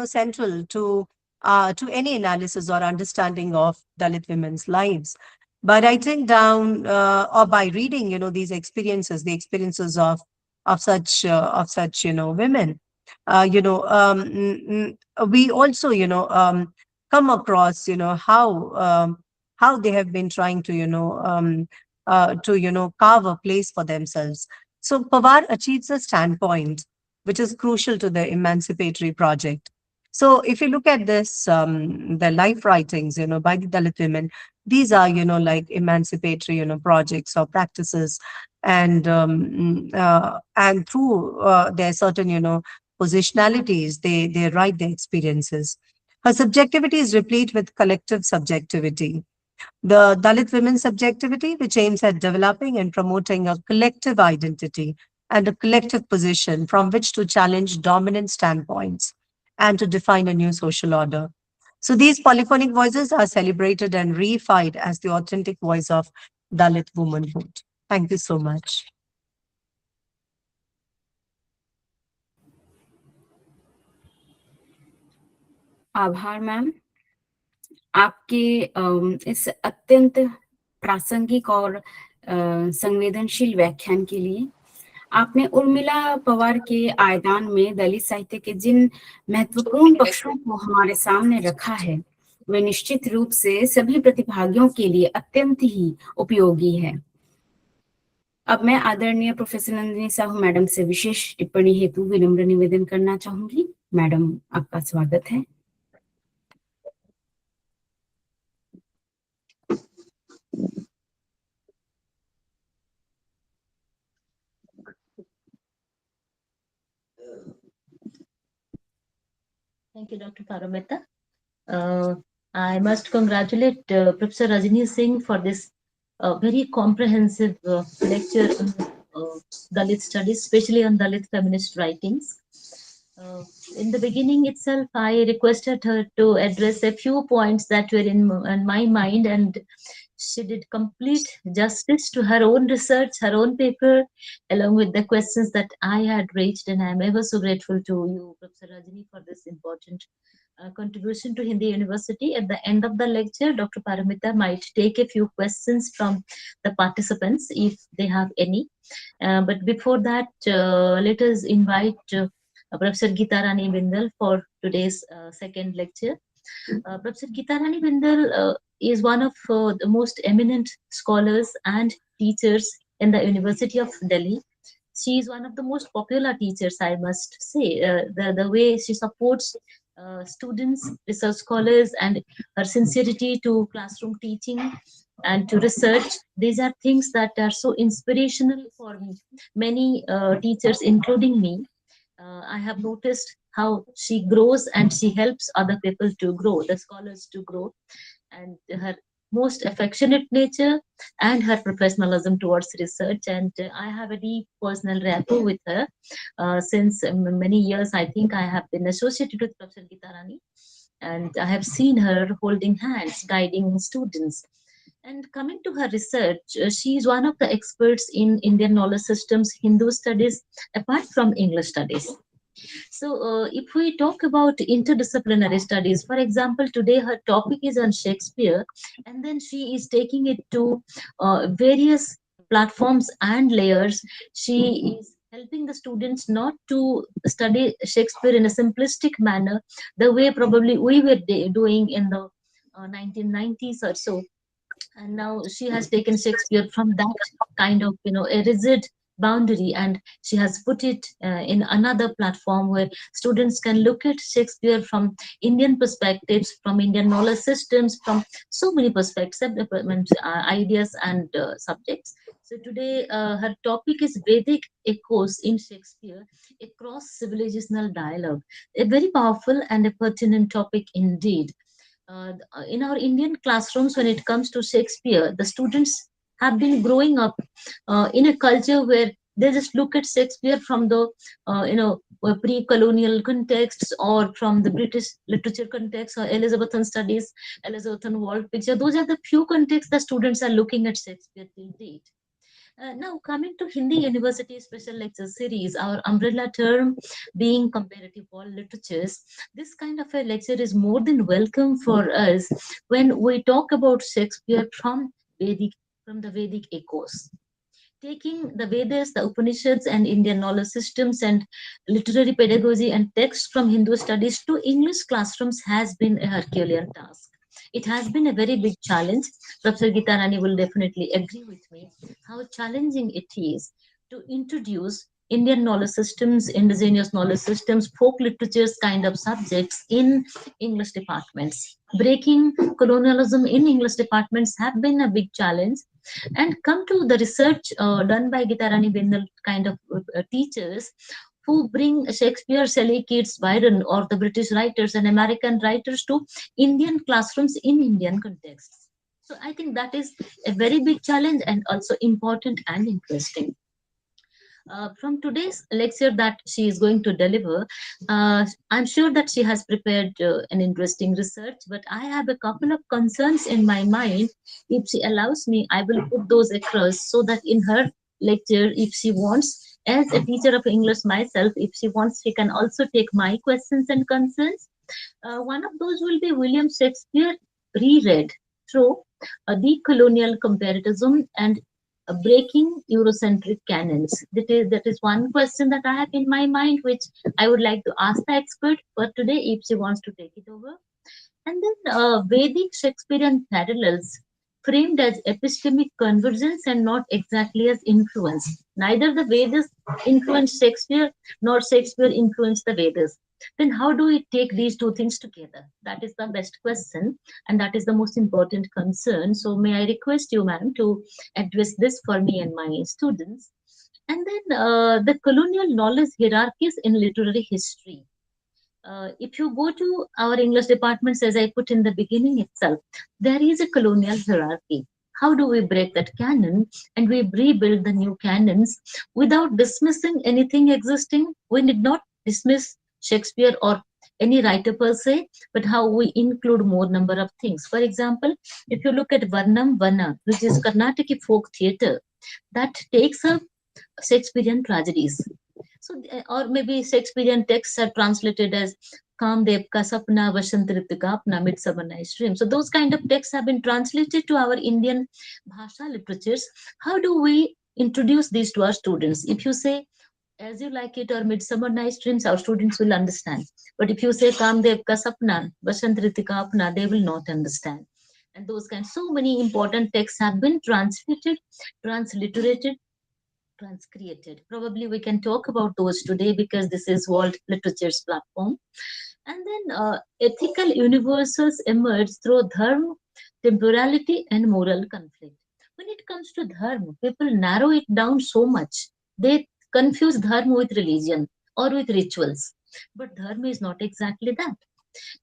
central to any analysis or understanding of Dalit women's lives. By writing down or by reading, these experiences, the experiences of such women, we also, come across, how they have been trying to, carve a place for themselves. So Pawar achieves a standpoint which is crucial to the emancipatory project. So if you look at this, the life writings, by the Dalit women, these are, like emancipatory, projects or practices, and through their certain, positionalities, they write their experiences. Her subjectivity is replete with collective subjectivity. The Dalit women's subjectivity, which aims at developing and promoting a collective identity and a collective position from which to challenge dominant standpoints and to define a new social order. So these polyphonic voices are celebrated and reified as the authentic voice of Dalit womanhood. Thank you so much. आभार ma'am, आपके इस अत्यंत प्रासंगिक और संवेदनशील व्याख्यान के लिए। आपने उर्मिला पवार के आयदान में दलित साहित्य के जिन महत्वपूर्ण पक्षों को हमारे सामने रखा है, वे निश्चित रूप से सभी प्रतिभागियों के लिए अत्यंत ही उपयोगी है। अब मैं आदरणीय प्रोफेसर नंदिनी साहू मैडम से विशेष टिप्पणी हेतु विनम्र निवेदन करना चाहूंगी। मैडम, आपका स्वागत है। Thank you, Dr. Paromita. I must congratulate Professor Rajni Singh for this very comprehensive lecture on Dalit studies, especially on Dalit feminist writings. In the beginning itself, I requested her to address a few points that were in my mind, and she did complete justice to her own research, her own paper, along with the questions that I had raised. And I am ever so grateful to you, Professor Rajni, for this important contribution to Hindi University. At the end of the lecture, Dr. Paromita might take a few questions from the participants if they have any. But before that, let us invite Professor Geeta Rani Bindal for today's second lecture. Professor Geeta Rani Bindal is one of the most eminent scholars and teachers in the University of Delhi. She is one of the most popular teachers, I must say. The way she supports students, research scholars, and her sincerity to classroom teaching and to research, these are things that are so inspirational for many teachers, including me. I have noticed how she grows and she helps other people to grow, the scholars to grow, and her most affectionate nature and her professionalism towards research. And I have a deep personal rapport with her since many years. I think I have been associated with Professor Geeta Rani, and I have seen her holding hands, guiding students. And coming to her research, she is one of the experts in Indian knowledge systems, Hindu studies, apart from English studies. So, if we talk about interdisciplinary studies, for example, today her topic is on Shakespeare, and then she is taking it to various platforms and layers. She is helping the students not to study Shakespeare in a simplistic manner, the way probably we were doing in the 1990s or so. And now she has taken Shakespeare from that kind of, a rigid boundary, and she has put it in another platform where students can look at Shakespeare from Indian perspectives, from Indian knowledge systems, from so many perspectives, ideas, and subjects. So today her topic is Vedic echoes in Shakespeare, a cross civilizational dialogue, a very powerful and a pertinent topic indeed. in our Indian classrooms, when it comes to Shakespeare, the students have been growing up in a culture where they just look at Shakespeare from the pre-colonial contexts, or from the British literature context, or Elizabethan studies, Elizabethan world picture. Those are the few contexts the students are looking at Shakespeare till date. Now, coming to Hindi University Special Lecture Series, our umbrella term being comparative world literatures, this kind of a lecture is more than welcome for us when we talk about Shakespeare from the Vedic echoes. Taking the Vedas, the Upanishads, and Indian knowledge systems and literary pedagogy and texts from Hindu studies to English classrooms has been a Herculean task. It has been a very big challenge. Professor Geeta Rani will definitely agree with me how challenging it is to introduce Indian knowledge systems, indigenous knowledge systems, folk literatures kind of subjects in English departments. Breaking colonialism in English departments have been a big challenge, and come to the research done by Geeta Rani Bindal kind of teachers who bring Shakespeare, Shelley, Keats, Byron, or the British writers and American writers to Indian classrooms in Indian contexts. So I think that is a very big challenge and also important and interesting. From today's lecture that she is going to deliver, I'm sure that she has prepared an interesting research, but I have a couple of concerns in my mind. If she allows me, I will put those across so that in her lecture, if she wants, as a teacher of English myself, if she wants, she can also take my questions and concerns. One of those will be William Shakespeare reread through decolonial comparatism and breaking Eurocentric canons. That is one question that I have in my mind, which I would like to ask the expert for today if she wants to take it over. And then Vedic Shakespearean parallels framed as epistemic convergence and not exactly as influence. Neither the Vedas influenced Shakespeare nor Shakespeare influenced the Vedas. Then how do we take these two things together? That is the best question, and that is the most important concern. So may I request you, ma'am, to address this for me and my students. And then the colonial knowledge hierarchies in literary history. If you go to our English departments, as I put in the beginning itself, there is a colonial hierarchy. How do we break that canon and we rebuild the new canons without dismissing anything existing? We need not dismiss Shakespeare or any writer per se, but how we include more number of things. For example, if you look at Varnam Vana, which is Karnataki folk theatre, that takes up Shakespearean tragedies. So, or maybe Shakespearean texts are translated as Kamdev ka sapna, Vasant Ritu ka apna, Midsummer Night's Dream. So those kind of texts have been translated to our Indian bhasha literatures. How do we introduce these to our students? If you say as you like it or Midsummer Night's Dreams, our students will understand. But if you say Kamdev ka sapna, Vasant Ritu ka apna, they will not understand. And those kinds, so many important texts have been translated, transliterated, transcreated. Probably we can talk about those today because this is World Literature's platform. And then ethical universals emerge through dharma, temporality, and moral conflict. When it comes to dharma, people narrow it down so much. They confuse dharma with religion or with rituals. But dharma is not exactly that.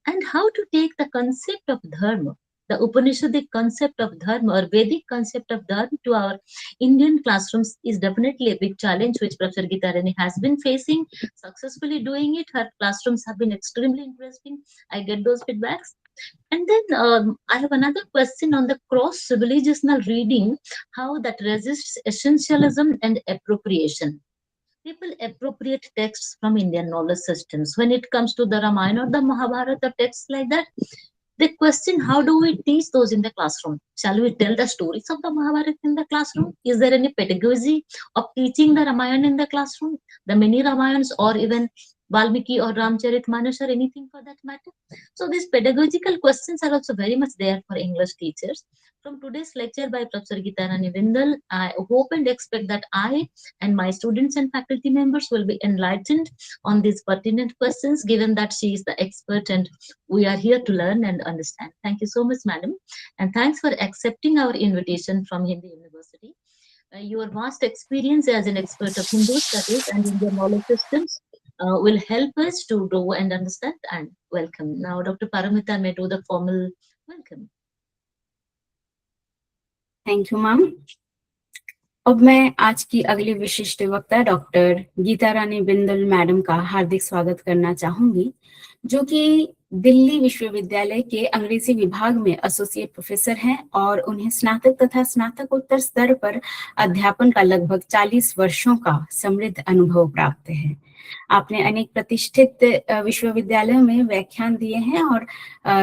And how to take the concept of dharma, the Upanishadic concept of dharma or Vedic concept of dharma to our Indian classrooms is definitely a big challenge which Professor Geeta Rani has been facing, successfully doing it. Her classrooms have been extremely interesting. I get those feedbacks. And then I have another question on the cross civilizational reading, how that resists essentialism and appropriation. People appropriate texts from Indian knowledge systems. When it comes to the Ramayana or the Mahabharata texts like that, they question how do we teach those in the classroom? Shall we tell the stories of the Mahabharata in the classroom? Is there any pedagogy of teaching the Ramayana in the classroom? The mini Ramayans or even Valmiki or Ramcharitmanas or anything for that matter? So these pedagogical questions are also very much there for English teachers. From today's lecture by Professor Geeta Rani Bindal, I hope and expect that I and my students and faculty members will be enlightened on these pertinent questions, given that she is the expert and we are here to learn and understand. Thank you so much, madam. And thanks for accepting our invitation from Hindi University. Your vast experience as an expert of Hindu studies and Indian knowledge systems will help us to grow and understand and welcome. Now, Dr. Paromita may do the formal welcome. Thank you ma'am. अब मैं आज की अगली विशिष्ट वक्ता doctor Gita रानी Bindal madam का हार्दिक स्वागत करना चाहूंगी, जो कि दिल्ली विश्वविद्यालय के अंग्रेजी विभाग में एसोसिएट प्रोफेसर हैं और उन्हें स्नातक तथा स्नातकोत्तर स्तर पर अध्यापन का लगभग 40 वर्षों का समृद्ध अनुभव प्राप्त है। आपने अनेक प्रतिष्ठित विश्वविद्यालयों में व्याख्यान दिए हैं और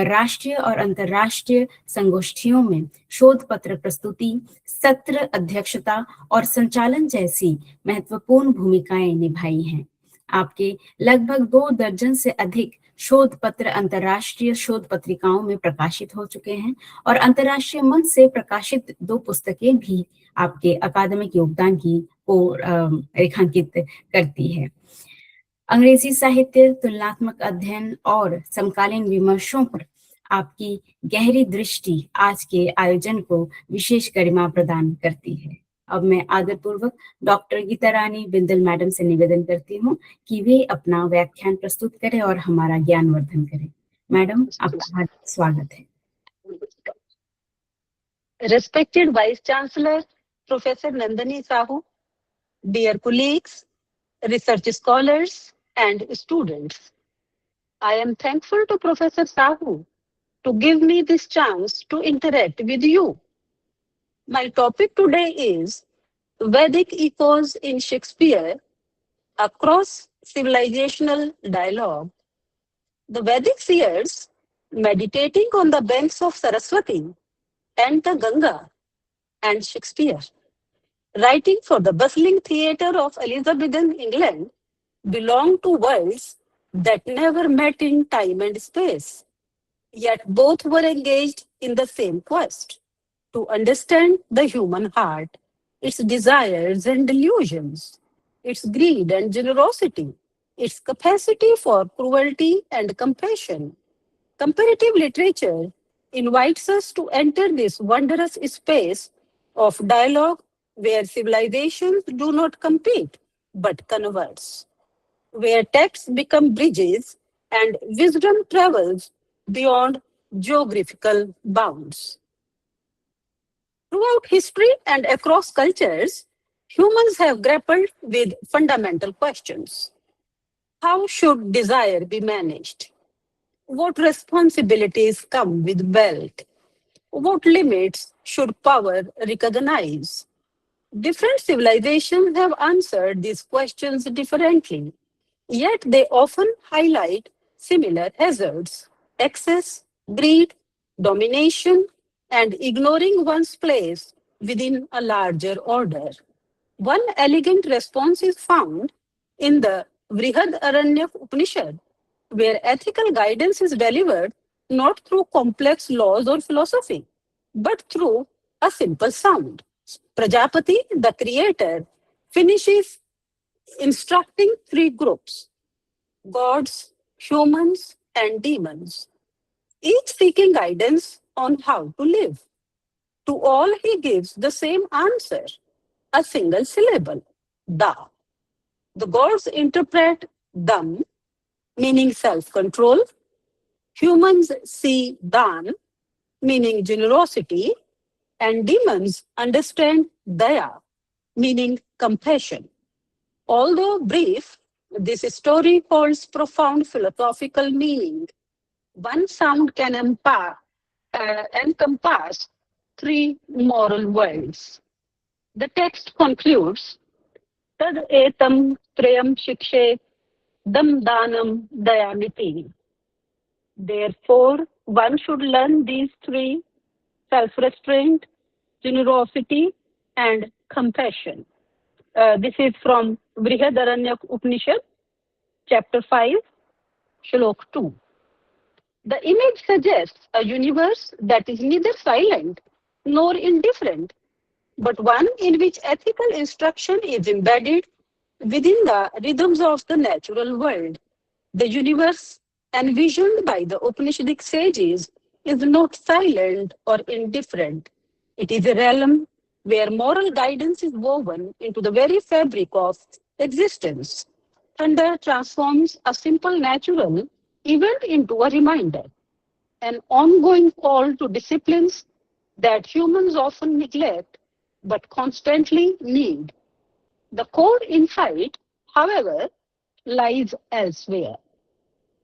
राष्ट्रीय और अंतर्राष्ट्रीय संगोष्ठियों में शोध पत्र प्रस्तुति, सत्र अध्यक्षता और संचालन जैसी महत्वपूर्ण भूमिकाएं निभाई हैं। आपके लगभग 2 दर्जन से अधिक शोध पत्र अंतर्राष्ट्रीय शोध पत्रिकाओं में प्रकाशित हो चुके हैं और अंतर्राष्ट्रीय मंच से प्रकाशित 2 पुस्तकें भी आपके अकादमिक योगदान को रेखांकित करती है। अंग्रेजी साहित्य, तुलनात्मक अध्ययन और समकालीन विमर्शों पर आपकी गहरी दृष्टि आज के आयोजन को विशेष गरिमा प्रदान करती है। अब मैं आदरपूर्वक डॉक्टर गीता रानी बिंदल मैडम से निवेदन करती हूँ कि वे अपना व्याख्यान प्रस्तुत करें और हमारा ज्ञानवर्धन करें। मैडम, आपका हार्दिक स्वागत है। Respected Vice-Chancellor, Professor Nandini Sahu, dear colleagues, research scholars, and students, I am thankful to Professor Sahu to give me this chance to interact with you. My topic today is Vedic Echoes in Shakespeare, a cross-civilizational dialogue. The Vedic seers, meditating on the banks of Saraswati and the Ganga, and Shakespeare, writing for the bustling theatre of Elizabethan England, belong to worlds that never met in time and space. Yet both were engaged in the same quest to understand the human heart, its desires and delusions, its greed and generosity, its capacity for cruelty and compassion. Comparative literature invites us to enter this wondrous space of dialogue where civilizations do not compete but converse, where texts become bridges and wisdom travels beyond geographical bounds. Throughout history and across cultures, humans have grappled with fundamental questions. How should desire be managed? What responsibilities come with wealth? What limits should power recognize? Different civilizations have answered these questions differently, yet they often highlight similar hazards: excess, greed, domination, and ignoring one's place within a larger order. One elegant response is found in the Vrihad Aranyak Upanishad, where ethical guidance is delivered not through complex laws or philosophy, but through a simple sound. Prajapati, the creator, finishes instructing 3 groups: gods, humans, and demons, each seeking guidance on how to live. To all, he gives the same answer, a single syllable: Da. The gods interpret Dam, meaning self control. Humans see Dan, meaning generosity, and demons understand Daya, meaning compassion. Although brief, this story holds profound philosophical meaning. One sound can encompass 3 moral worlds. The text concludes, Tad etam prayam shikshe dam danam dayamiti. Therefore, one should learn these 3: self-restraint, generosity, and compassion. This is from Brihadaranya Upanishad, chapter 5, Shlok 2. The image suggests a universe that is neither silent nor indifferent, but one in which ethical instruction is embedded within the rhythms of the natural world. The universe envisioned by the Upanishadic sages is not silent or indifferent. It is a realm where moral guidance is woven into the very fabric of existence. thunder transforms a simple natural event into a reminder, an ongoing call to disciplines that humans often neglect but constantly need. The core insight, however, lies elsewhere.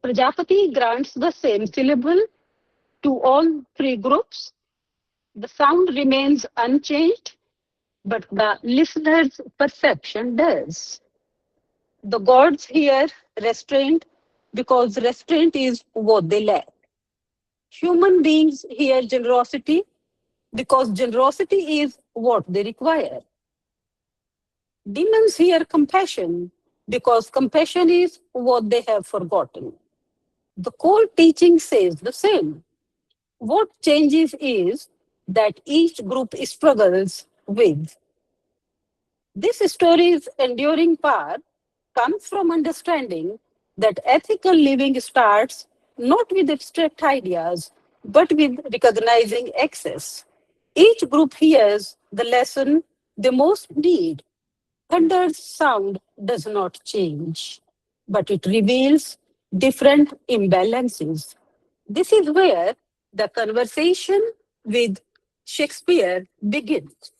Prajapati grants the same syllable to all three groups. The sound remains unchanged, but the listener's perception does. The gods hear restraint because restraint is what they lack. Human beings hear generosity because generosity is what they require. Demons hear compassion because compassion is what they have forgotten. The core teaching says the same. What changes is that each group struggles with. This story's enduring power comes from understanding that ethical living starts not with abstract ideas, but with recognizing excess. Each group hears the lesson they most need. Thunder's sound does not change, but it reveals different imbalances. This is where the conversation with Shakespeare begins.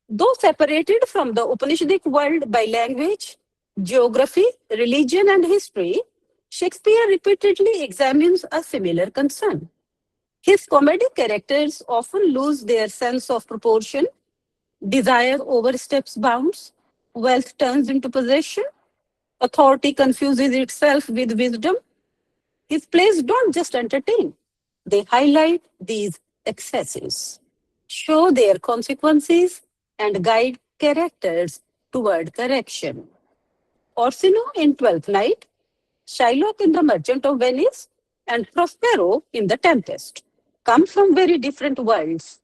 Though separated from the Upanishadic world by language, geography, religion, and history, Shakespeare repeatedly examines a similar concern. His comedic characters often lose their sense of proportion, desire oversteps bounds, wealth turns into possession, authority confuses itself with wisdom. His plays don't just entertain, they highlight these excesses, show their consequences, and guide characters toward correction. Orsino in Twelfth Night, Shylock in The Merchant of Venice, and Prospero in The Tempest come from very different worlds,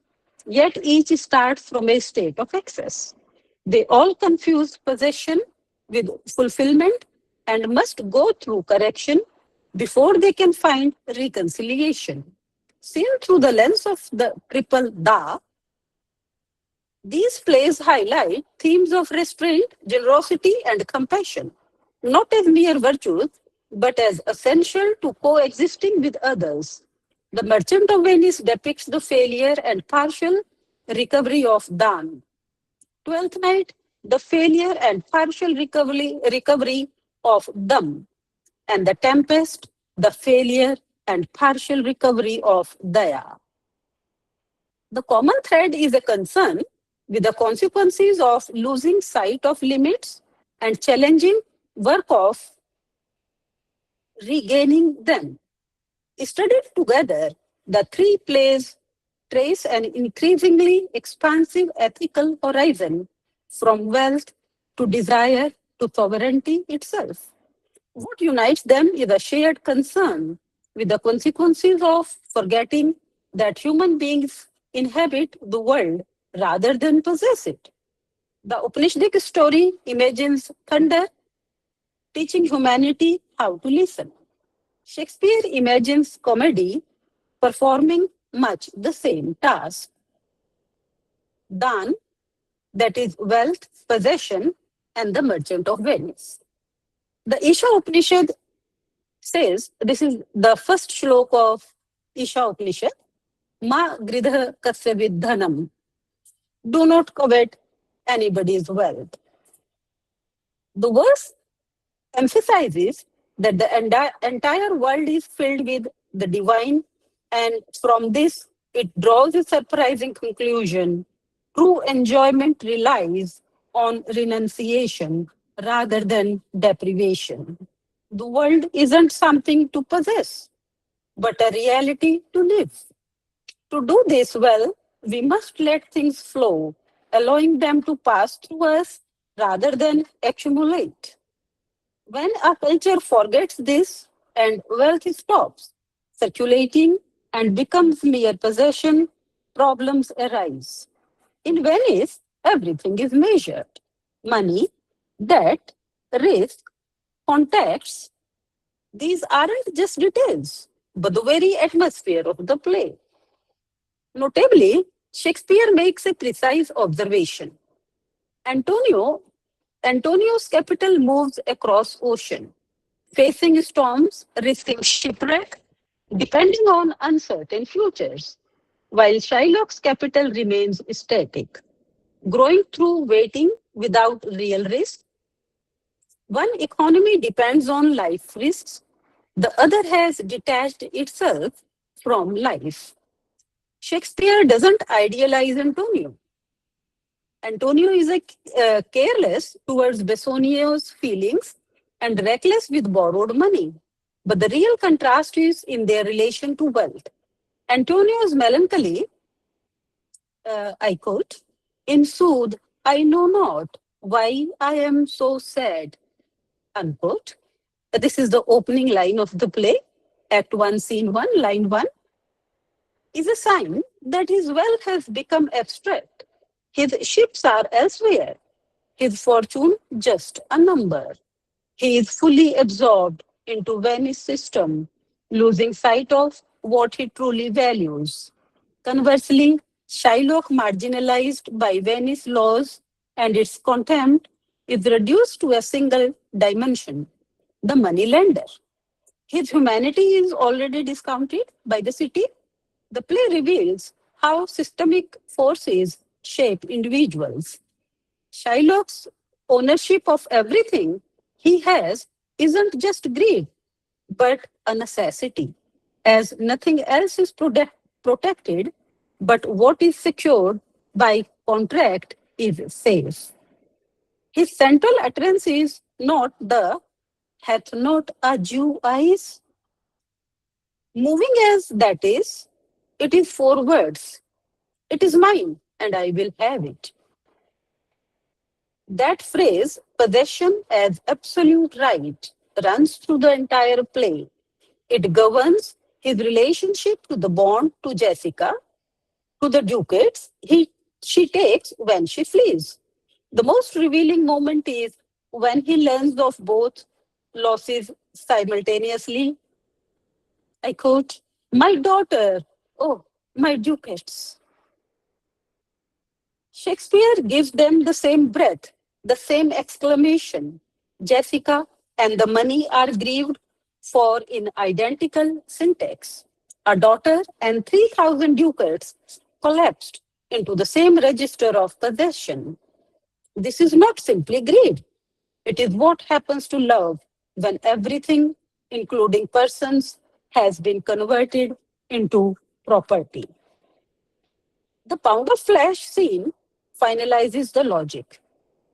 yet each starts from a state of excess. They all confuse possession with fulfillment and must go through correction before they can find reconciliation. Seen through the lens of the triple Da, these plays highlight themes of restraint, generosity, and compassion, not as mere virtues, but as essential to coexisting with others. The Merchant of Venice depicts the failure and partial recovery of Dan. Twelfth Night, the failure and partial recovery of Dam. And The Tempest, the failure and partial recovery of Daya. The common thread is a concern with the consequences of losing sight of limits and challenging work of regaining them. Studied together, the three plays trace an increasingly expansive ethical horizon from wealth to desire to sovereignty itself. What unites them is a shared concern with the consequences of forgetting that human beings inhabit the world rather than possess it. The Upanishadic story imagines thunder teaching humanity how to listen. Shakespeare imagines comedy performing much the same task. Dan, that is wealth, possession, and the Merchant of Venice. The Isha Upanishad says, this is the first shlok of Isha Upanishad, Ma gridha kasya vidhanam. Do not covet anybody's wealth. The verse emphasizes that the entire world is filled with the divine, and from this it draws a surprising conclusion. True enjoyment relies on renunciation rather than deprivation. The world isn't something to possess, but a reality to live. To do this well, we must let things flow, allowing them to pass through us rather than accumulate. When a culture forgets this and wealth stops circulating and becomes mere possession, problems arise. In Venice, everything is measured. Money, debt, risk, contacts, these aren't just details, but the very atmosphere of the play. Notably, Shakespeare makes a precise observation. Antonio Antonio's capital moves across ocean, facing storms, risking shipwreck, depending on uncertain futures, while Shylock's capital remains static, growing through waiting without real risk. One economy depends on life risks, the other has detached itself from life. Shakespeare doesn't idealize Antonio. Antonio is careless towards Bassanio's feelings and reckless with borrowed money. But the real contrast is in their relation to wealth. Antonio's melancholy, I quote, "In sooth, I know not why I am so sad," unquote. This is the opening line of the play, Act 1, Scene 1, Line 1, is a sign that his wealth has become abstract. His ships are elsewhere, his fortune just a number. He is fully absorbed into Venice system, losing sight of what he truly values. Conversely, Shylock, marginalized by Venice laws and its contempt, is reduced to a single dimension, the moneylender. His humanity is already discounted by the city. The play reveals how systemic forces shape individuals. Shylock's ownership of everything he has isn't just greed, but a necessity, as nothing else is protected, but what is secured by contract is safe. His central utterance is not the "hath not a Jew eyes?" Moving as that is, it is four words. It is mine, and I will have it. That phrase, possession as absolute right, runs through the entire play. It governs his relationship to the bond to Jessica, to the ducats she takes when she flees. The most revealing moment is when he learns of both losses simultaneously. I quote, "My daughter, oh, my ducats." Shakespeare gives them the same breath, the same exclamation. Jessica and the money are grieved for in identical syntax. A daughter and 3,000 ducats collapsed into the same register of possession. This is not simply greed. It is what happens to love when everything, including persons, has been converted into property. The pound of flesh scene finalizes the logic.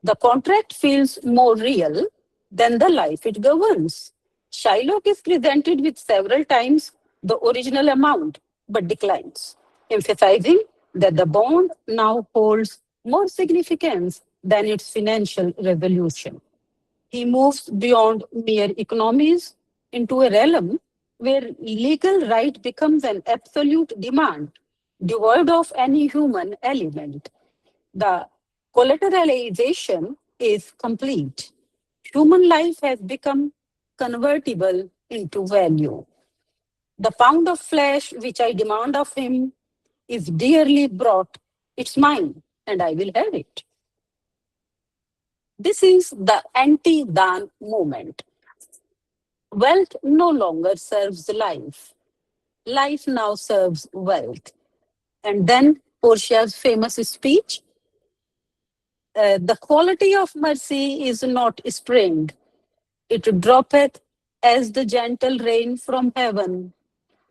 The contract feels more real than the life it governs. Shylock is presented with several times the original amount, but declines, emphasizing that the bond now holds more significance than its financial resolution. He moves beyond mere economies into a realm where legal right becomes an absolute demand, devoid of any human element. The collateralization is complete. Human life has become convertible into value. The pound of flesh which I demand of him is dearly bought. It's mine, and I will have it. This is the anti-Dan movement. Wealth no longer serves life. Life now serves wealth. And then Portia's famous speech, "The quality of mercy is not spring. It droppeth as the gentle rain from heaven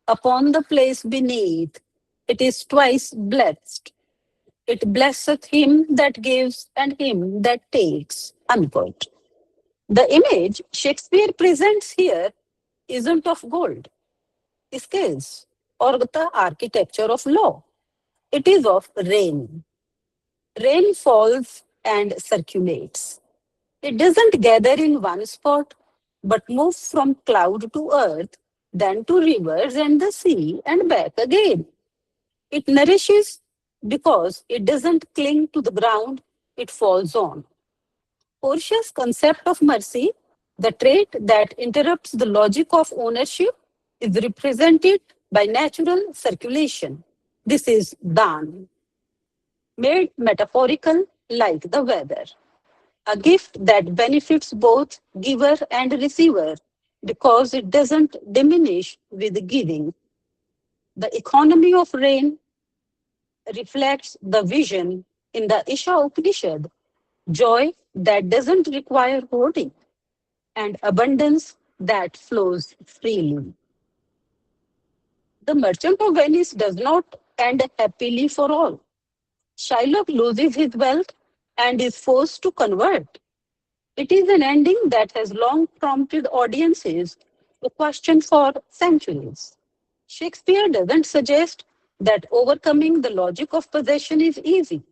upon the place beneath. It is twice blessed. It blesseth him that gives and him that takes." Unquote. The image Shakespeare presents here isn't of gold, scales, or the architecture of law. It is of rain. Rain falls and circulates. It doesn't gather in one spot, but moves from cloud to earth, then to rivers and the sea, and back again. It nourishes because it doesn't cling to the ground it falls on. Portia's concept of mercy, the trait that interrupts the logic of ownership, is represented by natural circulation. This is Dan, made metaphorical like the weather. a gift that benefits both giver and receiver because it doesn't diminish with giving. The economy of rain reflects the vision in the Isha Upanishad, joy that doesn't require hoarding and abundance that flows freely. The Merchant of Venice does not end happily for all. Shylock loses his wealth and is forced to convert. It is an ending that has long prompted audiences to question for centuries. Shakespeare doesn't suggest that overcoming the logic of possession is easy.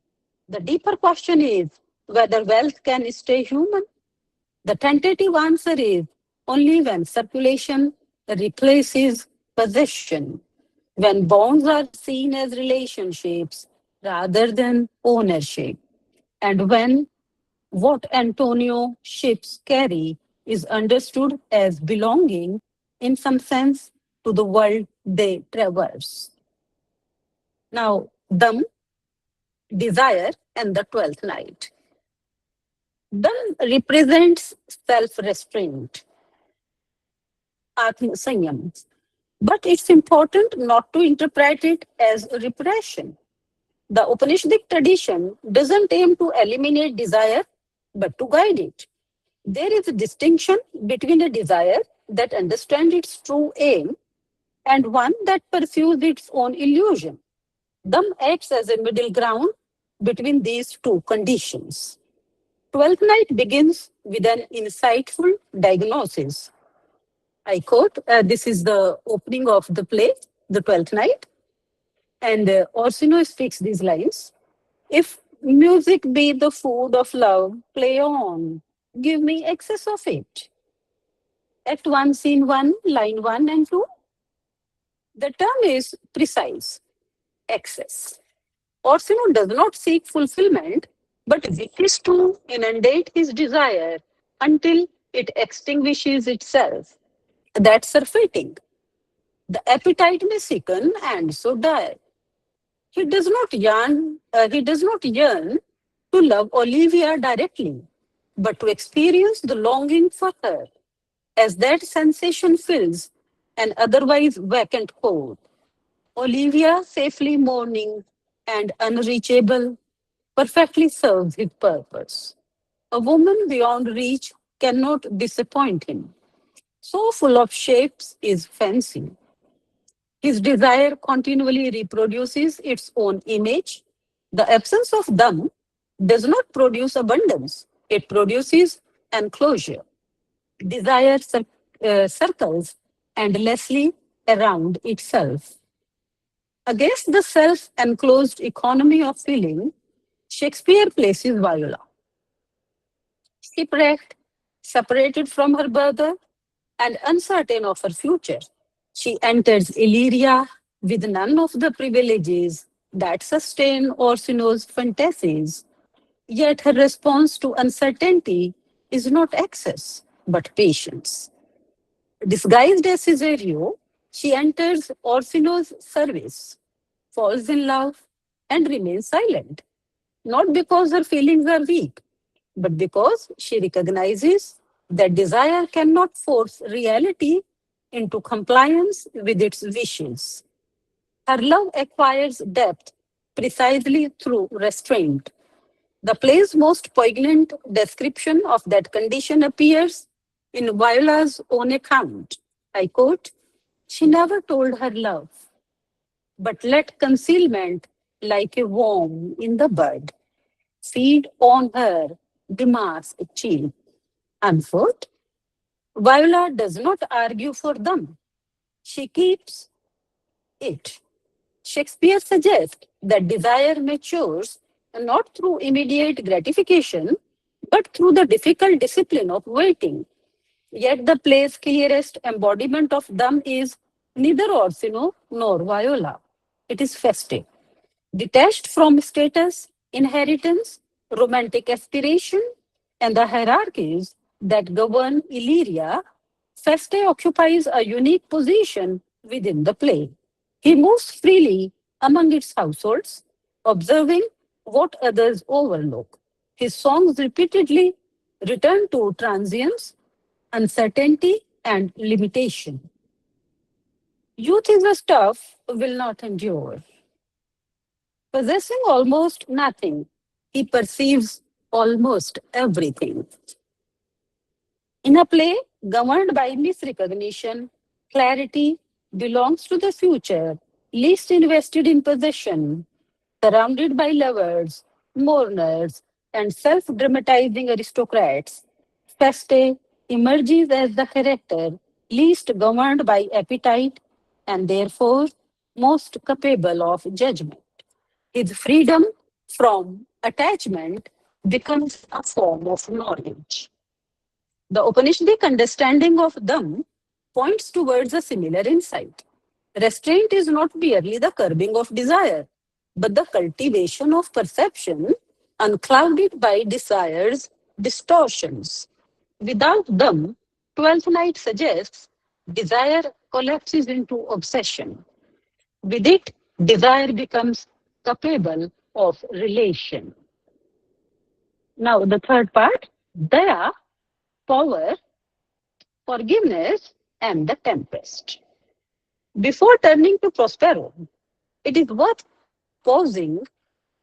The deeper question is whether wealth can stay human. The tentative answer is only when circulation replaces possession, when bonds are seen as relationships rather than ownership, and when what Antonio ships carry is understood as belonging, in some sense, to the world they traverse. Now, Dam, desire, and the 12th night. Dam represents self restraint, Atma Sanyam, but it's important not to interpret it as repression. The Upanishadic tradition doesn't aim to eliminate desire, but to guide it. There is a distinction between a desire that understands its true aim and one that pursues its own illusion. Dam acts as a middle ground between these two conditions. Twelfth Night begins with an insightful diagnosis. I quote, this is the opening of the play, The Twelfth Night, and Orsino speaks these lines. If music be the food of love, play on, give me excess of it. Act 1, Scene 1, line 1 and 2. The term is precise, excess. Orsino does not seek fulfillment, but wishes to inundate his desire until it extinguishes itself. That's surfeiting. The appetite may sicken and so die. He does not yearn to love Olivia directly, but to experience the longing for her, as that sensation fills an otherwise vacant core. Olivia, safely mourning and unreachable, perfectly serves his purpose. A woman beyond reach cannot disappoint him. So full of shapes is fancy. His desire continually reproduces its own image. The absence of dam does not produce abundance, it produces enclosure. Desire circles endlessly around itself. Against the self enclosed economy of feeling, Shakespeare places Viola. Shipwrecked, separated from her brother, and uncertain of her future, she enters Illyria with none of the privileges that sustain Orsino's fantasies. Yet her response to uncertainty is not access, but patience. Disguised as Cesario, she enters Orsino's service, falls in love, and remains silent, not because her feelings are weak, but because she recognizes that desire cannot force reality into compliance with its wishes. Her love acquires depth precisely through restraint. The play's most poignant description of that condition appears in Viola's own account. I quote, she never told her love, but let concealment like a worm in the bud feed on her damask cheek. Unquote. Viola does not argue for them. She keeps it. Shakespeare suggests that desire matures not through immediate gratification, but through the difficult discipline of waiting. Yet the play's clearest embodiment of them is neither Orsino nor Viola. It is festive, detached from status, inheritance, romantic aspiration, and the hierarchies that govern Illyria. Feste occupies a unique position within the play. He moves freely among its households, observing what others overlook. His songs repeatedly return to transience, uncertainty, and limitation. Youth is a stuff will not endure. Possessing almost nothing, he perceives almost everything. In a play governed by misrecognition, clarity belongs to the future, least invested in possession, surrounded by lovers, mourners, and self dramatizing aristocrats. Feste emerges as the character least governed by appetite and therefore most capable of judgment. His freedom from attachment becomes a form of knowledge. The Upanishadic understanding of Dham points towards a similar insight. Restraint is not merely the curbing of desire, but the cultivation of perception unclouded by desire's distortions. Without them, 12th night suggests desire collapses into obsession. With it, desire becomes capable of relation. Now, the third part, Daya, power, forgiveness, and the tempest. Before turning to Prospero, it is worth pausing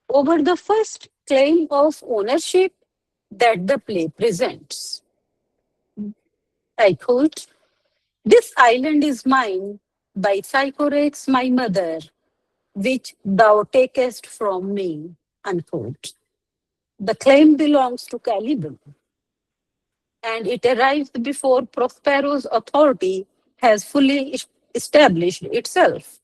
over the first claim of ownership that the play presents. I quote, "This island is mine, by Sycorax my mother, which thou takest from me," unquote. The claim belongs to Caliban, and it arrives before Prospero's authority has fully established itself.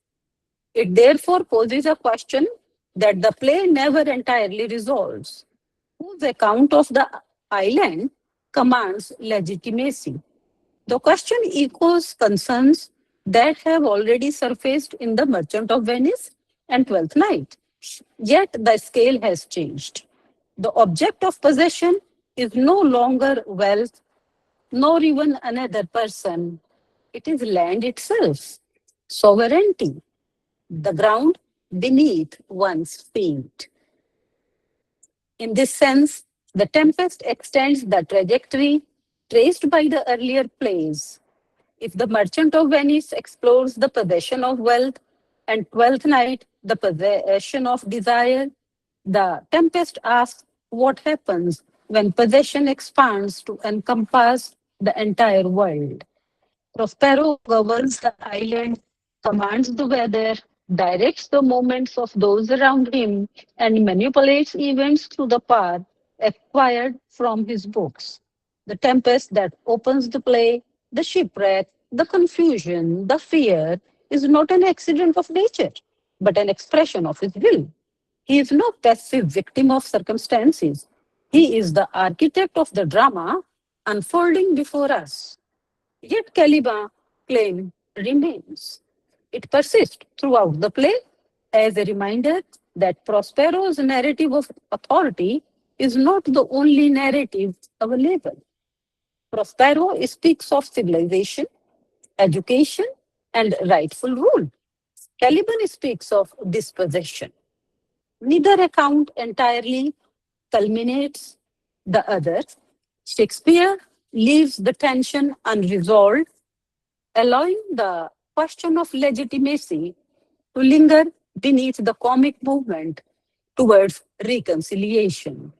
It therefore poses a question that the play never entirely resolves. Whose account of the island commands legitimacy? The question echoes concerns that have already surfaced in The Merchant of Venice and Twelfth Night. Yet the scale has changed. The object of possession is no longer wealth, nor even another person. It is land itself, sovereignty, the ground beneath one's feet. In this sense, The Tempest extends the trajectory traced by the earlier plays. If The Merchant of Venice explores the possession of wealth and Twelfth Night the possession of desire, The Tempest asks what happens when possession expands to encompass the entire world. Prospero governs the island, commands the weather, directs the movements of those around him, and manipulates events through the path acquired from his books. The tempest that opens the play, the shipwreck, the confusion, the fear is not an accident of nature, but an expression of his will. He is no passive victim of circumstances. He is the architect of the drama unfolding before us. Yet Caliban claim remains. It persists throughout the play as a reminder that Prospero's narrative of authority is not the only narrative available. Prospero speaks of civilization, education, and rightful rule. Caliban speaks of dispossession. Neither account entirely culminates the other. Shakespeare leaves the tension unresolved, allowing the question of legitimacy to linger beneath the comic movement towards reconciliation.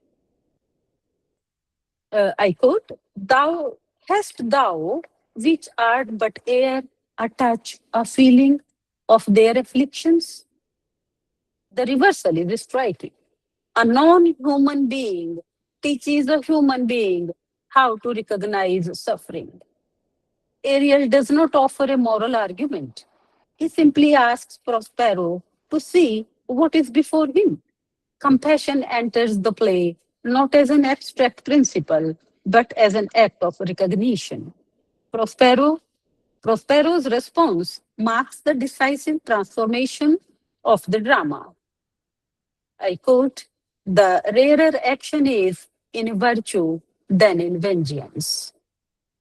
I quote, "Thou hast thou, which art but air, a touch, a feeling of their afflictions?" The reversal is striking. A non-human being teaches a human being how to recognize suffering. Ariel does not offer a moral argument. He simply asks Prospero to see what is before him. Compassion enters the play not as an abstract principle, but as an act of recognition. Prospero's response marks the decisive transformation of the drama. I quote, "The rarer action is in virtue than in vengeance."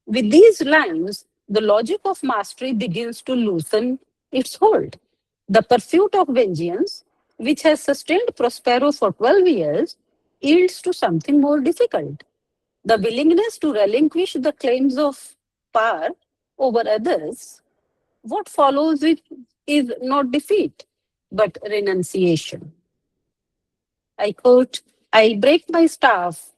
With these lines, the logic of mastery begins to loosen its hold. The pursuit of vengeance, which has sustained Prospero for 12 years, yields to something more difficult. The willingness to relinquish the claims of power over others, what follows it is not defeat, but renunciation. I quote, I break my staff,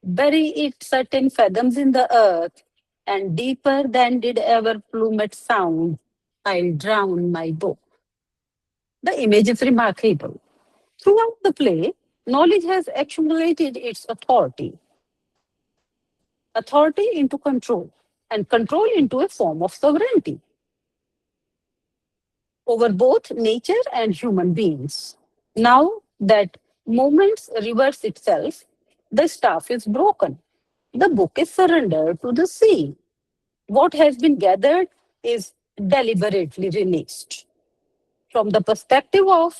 bury it certain fathoms in the earth, and deeper than did ever plummet sound, I'll drown my book. The image is remarkable. Throughout the play, knowledge has accumulated its authority into control, and control into a form of sovereignty over both nature and human beings. Now that movement reverse itself, the staff is broken. The book is surrendered to the sea. What has been gathered is deliberately released. From the perspective of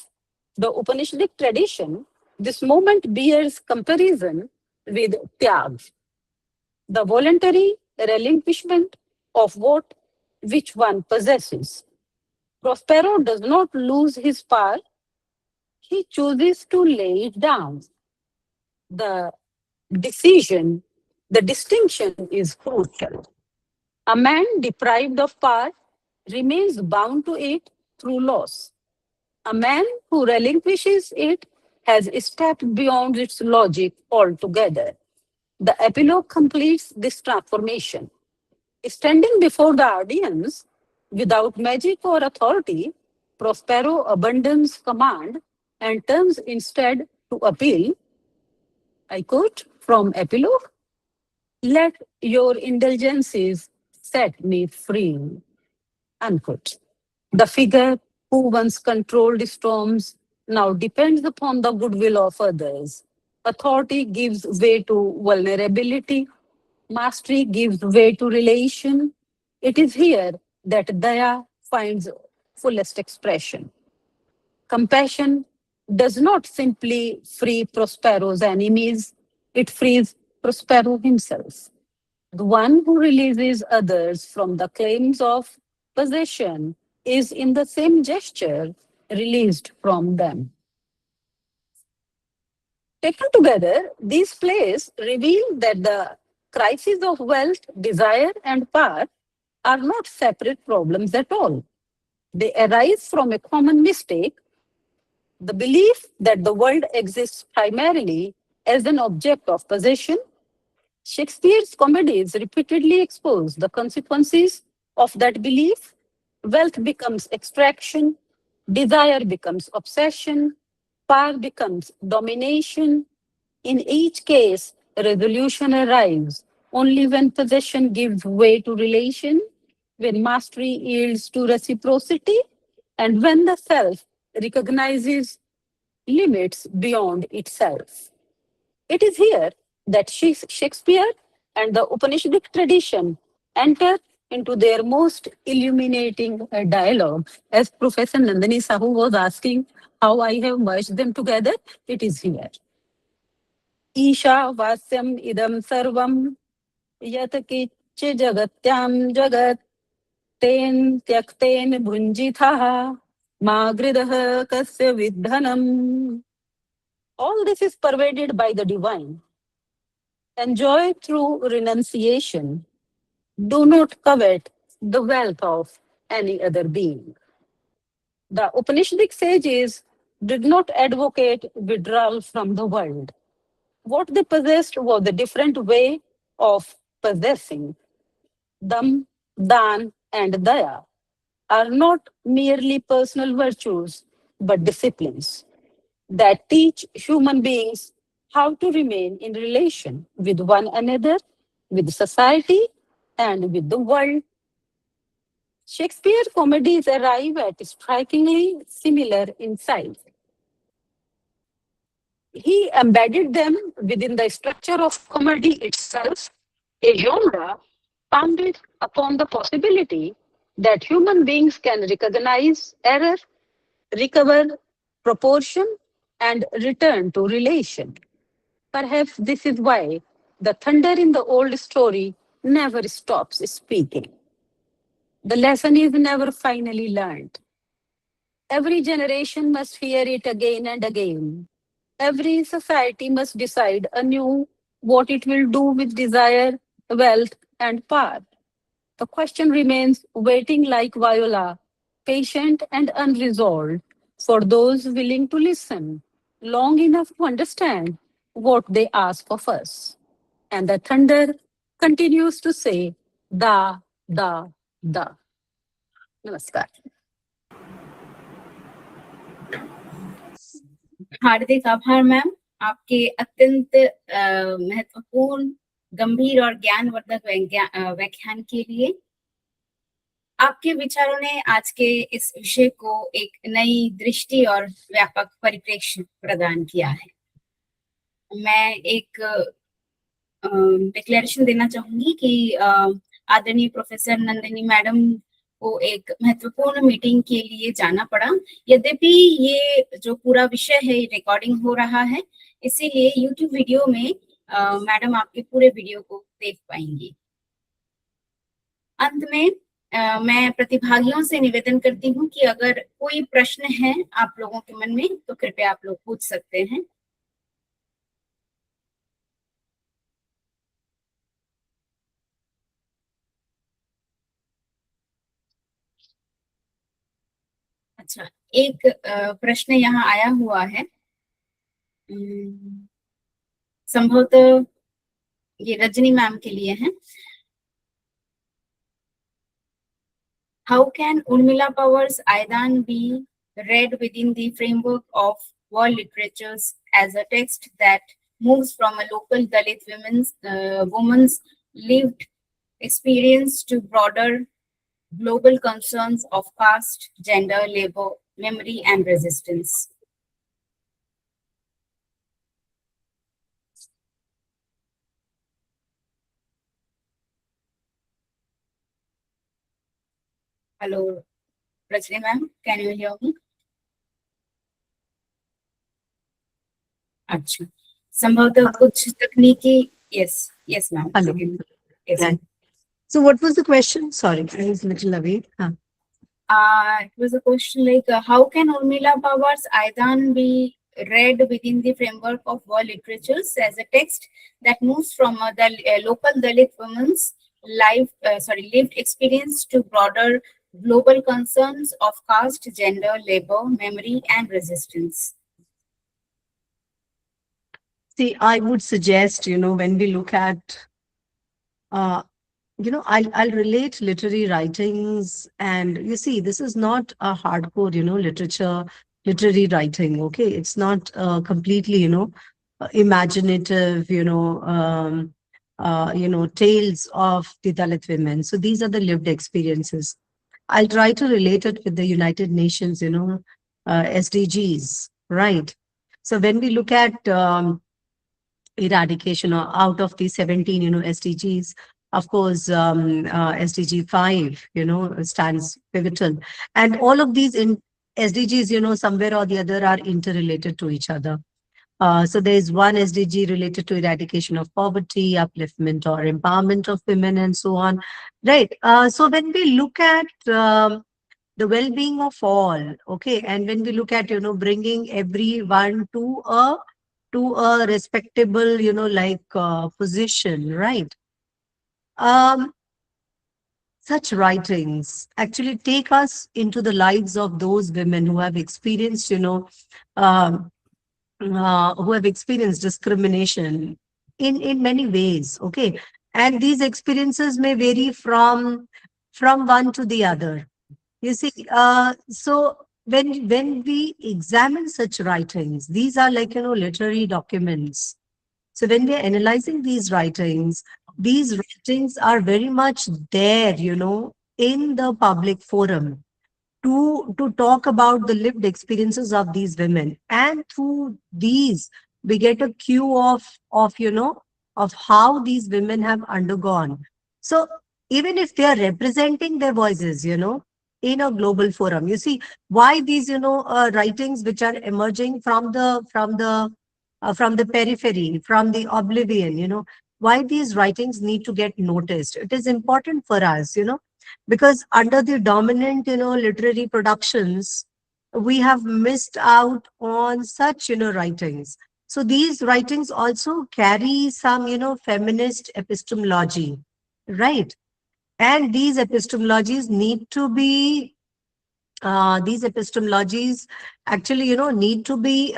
the Upanishadic tradition, this moment bears comparison with Tyag, the voluntary relinquishment of what which one possesses. Prospero does not lose his power, he chooses to lay it down. The decision, the distinction is crucial. A man deprived of power remains bound to it through loss. A man who relinquishes it has stepped beyond its logic altogether. The epilogue completes this transformation. Standing before the audience, without magic or authority, Prospero abandons command and turns instead to appeal. I quote from epilogue, let your indulgences set me free, unquote. The figure who once controlled storms now depends upon the goodwill of others. Authority gives way to vulnerability. Mastery gives way to relation. It is here that Daya finds fullest expression. Compassion does not simply free Prospero's enemies, it frees Prospero himself. The one who releases others from the claims of possession is in the same gesture released from them. Taken together, these plays reveal that the crises of wealth, desire, and power are not separate problems at all. They arise from a common mistake, the belief that the world exists primarily as an object of possession. Shakespeare's comedies repeatedly expose the consequences of that belief. Wealth becomes extraction, desire becomes obsession, power becomes domination. In each case, resolution arrives only when possession gives way to relation, when mastery yields to reciprocity, and when the self recognizes limits beyond itself. It is here that Shakespeare and the Upanishadic tradition enter into their most illuminating dialogue. As Professor Nandini Sahu was asking how I have merged them together, it is here. Isha vasyam idam sarvam yat kichche jagatyam jagat ten tyakten bhunjithaha magridaha kasya vidhanam. All this is pervaded by the divine. Enjoy through renunciation. Do not covet the wealth of any other being. The Upanishadic sages did not advocate withdrawal from the world. What they possessed was a different way of possessing. Dam, Dan, and Daya are not merely personal virtues, but disciplines that teach human beings how to remain in relation with one another, with society, and with the world. Shakespeare's comedies arrive at strikingly similar insights. He embedded them within the structure of comedy itself, a genre founded upon the possibility that human beings can recognize error, recover proportion, and return to relation. Perhaps this is why the thunder in the old story never stops speaking. The lesson is never finally learned. Every generation must hear it again and again. Every society must decide anew what it will do with desire, wealth, and power. The question remains waiting like Viola, patient and unresolved, for those willing to listen long enough to understand what they ask of us. And the thunder continues to say, Da, Da, Da. Namaskar. हार्दिक आभार ma'am, आपके अत्यंत महत्वपूर्ण, गंभीर और ज्ञानवर्धक व्याख्यान के लिए। आपके विचारों ने आज के इस विषय को एक नई दृष्टि और व्यापक परिप्रेक्ष्य प्रदान किया है। मैं एक डिक्लेरेशन देना चाहूंगी कि आदरणीय प्रोफेसर नंदिनी मैडम को एक महत्वपूर्ण मीटिंग के लिए जाना पड़ा। यद्यपि ये जो पूरा विषय है रिकॉर्डिंग हो रहा है, इसीलिए यूट्यूब वीडियो में मैडम आपके पूरे वीडियो को देख पाएंगी। अंत में मैं प्रतिभागियों से निवेदन करती हूँ कि अगर कोई प्रश्न है आप लोगों के मन में तो कृपया आप लोग पूछ सकते हैं। अच्छा, एक प्रश्न यहाँ आया हुआ है, संभवतः ये रजनी मैम के लिए है। How can Urmila Power's Aidan be read within the framework of world literatures as a text that moves from a local Dalit woman's lived experience to broader global concerns of caste, gender, labor, memory, and resistance? Hello, Rajni ma'am, can you hear me? अच्छा, संभवतः कुछ तकनीकी, yes ma'am. Hello. Yes. Yeah. So what was the question? Sorry, I was a little away. It was a question like, how can Urmila Power's Aidan be read within the framework of world literatures as a text that moves from the local Dalit woman's lived experience to broader global concerns of caste, gender, labor, memory, and resistance? See, I would suggest, when we look at, I'll relate literary writings, and you see, this is not a hardcore, literary writing. Okay, it's not completely, imaginative, tales of the Dalit women. So these are the lived experiences. I'll try to relate it with the United Nations, SDGs, right? So when we look at eradication, or out of the 17, SDGs, of course, SDG 5, stands pivotal. And all of these in SDGs, somewhere or the other are interrelated to each other. So there's one SDG related to eradication of poverty, upliftment or empowerment of women, and so on. Right. So when we look at the well-being of all, okay, and when we look at, bringing everyone to a respectable, position, right? Such writings actually take us into the lives of those women who have experienced, who have experienced discrimination in many ways, okay? And these experiences may vary from one to the other. You see, so when we examine such writings, these are like, literary documents. So when we are analyzing these writings are very much there, in the public forum to talk about the lived experiences of these women. And through these, we get a cue of how these women have undergone. So even if they are representing their voices, in a global forum, you see why these, writings which are emerging from the periphery, from the oblivion, why these writings need to get noticed. It is important for us, because under the dominant, literary productions, we have missed out on such, writings. So these writings also carry some, feminist epistemology, right? And these epistemologies need to be, these epistemologies actually, need to be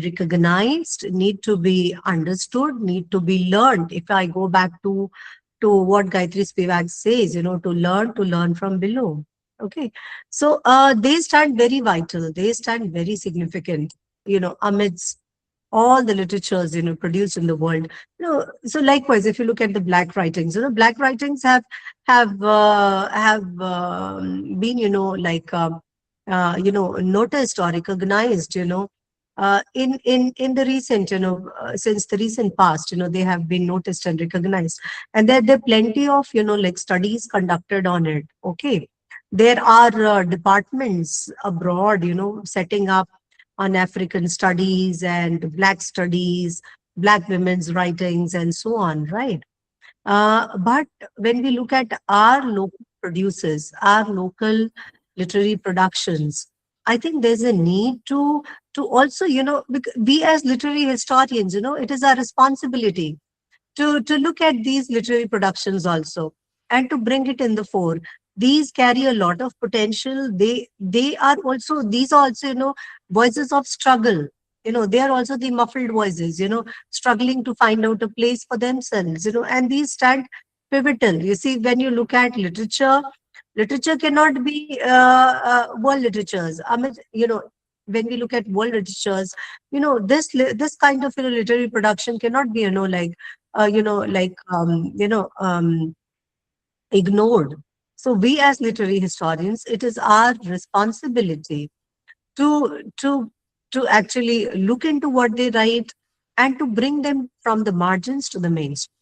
recognized, need to be understood, need to be learned. If I go back to what Gayatri Spivak says, to learn from below. Okay. So they stand very vital, they stand very significant, amidst all the literatures, produced in the world. So likewise, if you look at the black writings, black writings have been, noticed or recognized, in the recent, since the recent past, they have been noticed and recognized. And there are plenty of, like studies conducted on it. Okay. There are departments abroad, setting up on African studies and Black studies, Black women's writings, and so on, right? But when we look at our local producers, our local literary productions, I think there's a need to also, we as literary historians, it is our responsibility to look at these literary productions also and to bring it in the fore. These carry a lot of potential. They are also, these are also, voices of struggle. They are also the muffled voices, struggling to find out a place for themselves, and these stand pivotal. You see, when you look at literature, literature cannot be world literatures. I mean, when we look at world literatures, this kind of, literary production cannot be, ignored. So we as literary historians, it is our responsibility to to to actually look into what they write and to bring them from the margins to the mainstream.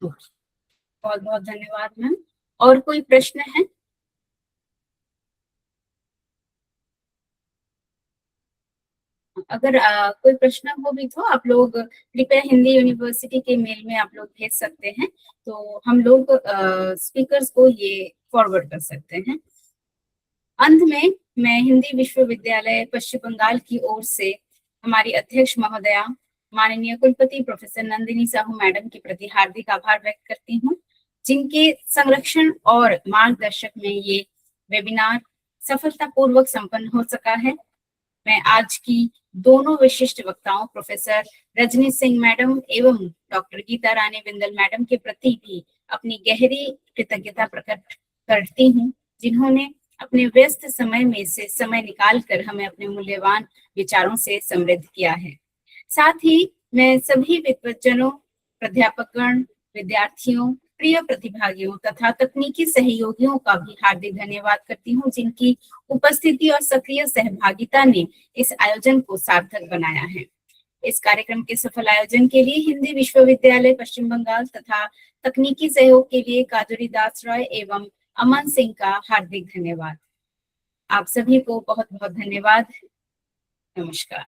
बहुत बहुत धन्यवाद ma'am. और कोई प्रश्न है? अगर कोई प्रश्न हो भी तो आप लोग कृपया हिंदी यूनिवर्सिटी के मेल में आप लोग भेज सकते हैं, तो हम लोग स्पीकर्स को ये फॉरवर्ड कर सकते हैं। अंत में मैं हिंदी विश्वविद्यालय पश्चिम बंगाल की ओर से हमारी अध्यक्ष महोदया माननीय कुलपति प्रोफेसर नंदिनी साहू मैडम के प्रति हार्दिक आभार व्यक्त करती हूँ, जिनके संरक्षण और मार्गदर्शक में ये वेबिनार सफलतापूर्वक संपन्न हो सका है। मैं आज की दोनों विशिष्ट वक्ताओं प्रोफेसर रजनी सिंह मैडम एवं डॉक्टर गीता रानी बिंदल मैडम के प्रति भी अपनी गहरी कृतज्ञता प्रकट करती हूँ, जिन्होंने अपने व्यस्त समय में से समय निकालकर हमें अपने मूल्यवान विचारों से समृद्ध किया है। साथ ही मैं सभी विद्वज्जनों, प्राध्यापकगण, विद्यार्थियों, प्रिय प्रतिभागियों तथा तकनीकी सहयोगियों का भी हार्दिक धन्यवाद करती हूँ, जिनकी उपस्थिति और सक्रिय सहभागिता ने इस आयोजन को सार्थक बनाया है। इस कार्यक्रम के सफल आयोजन के लिए हिंदी विश्वविद्यालय पश्चिम बंगाल तथा तकनीकी सहयोग के लिए काजरी दास रॉय एवं अमन सिंह का हार्दिक धन्यवाद। आप सभी को बहुत बहुत धन्यवाद। नमस्कार।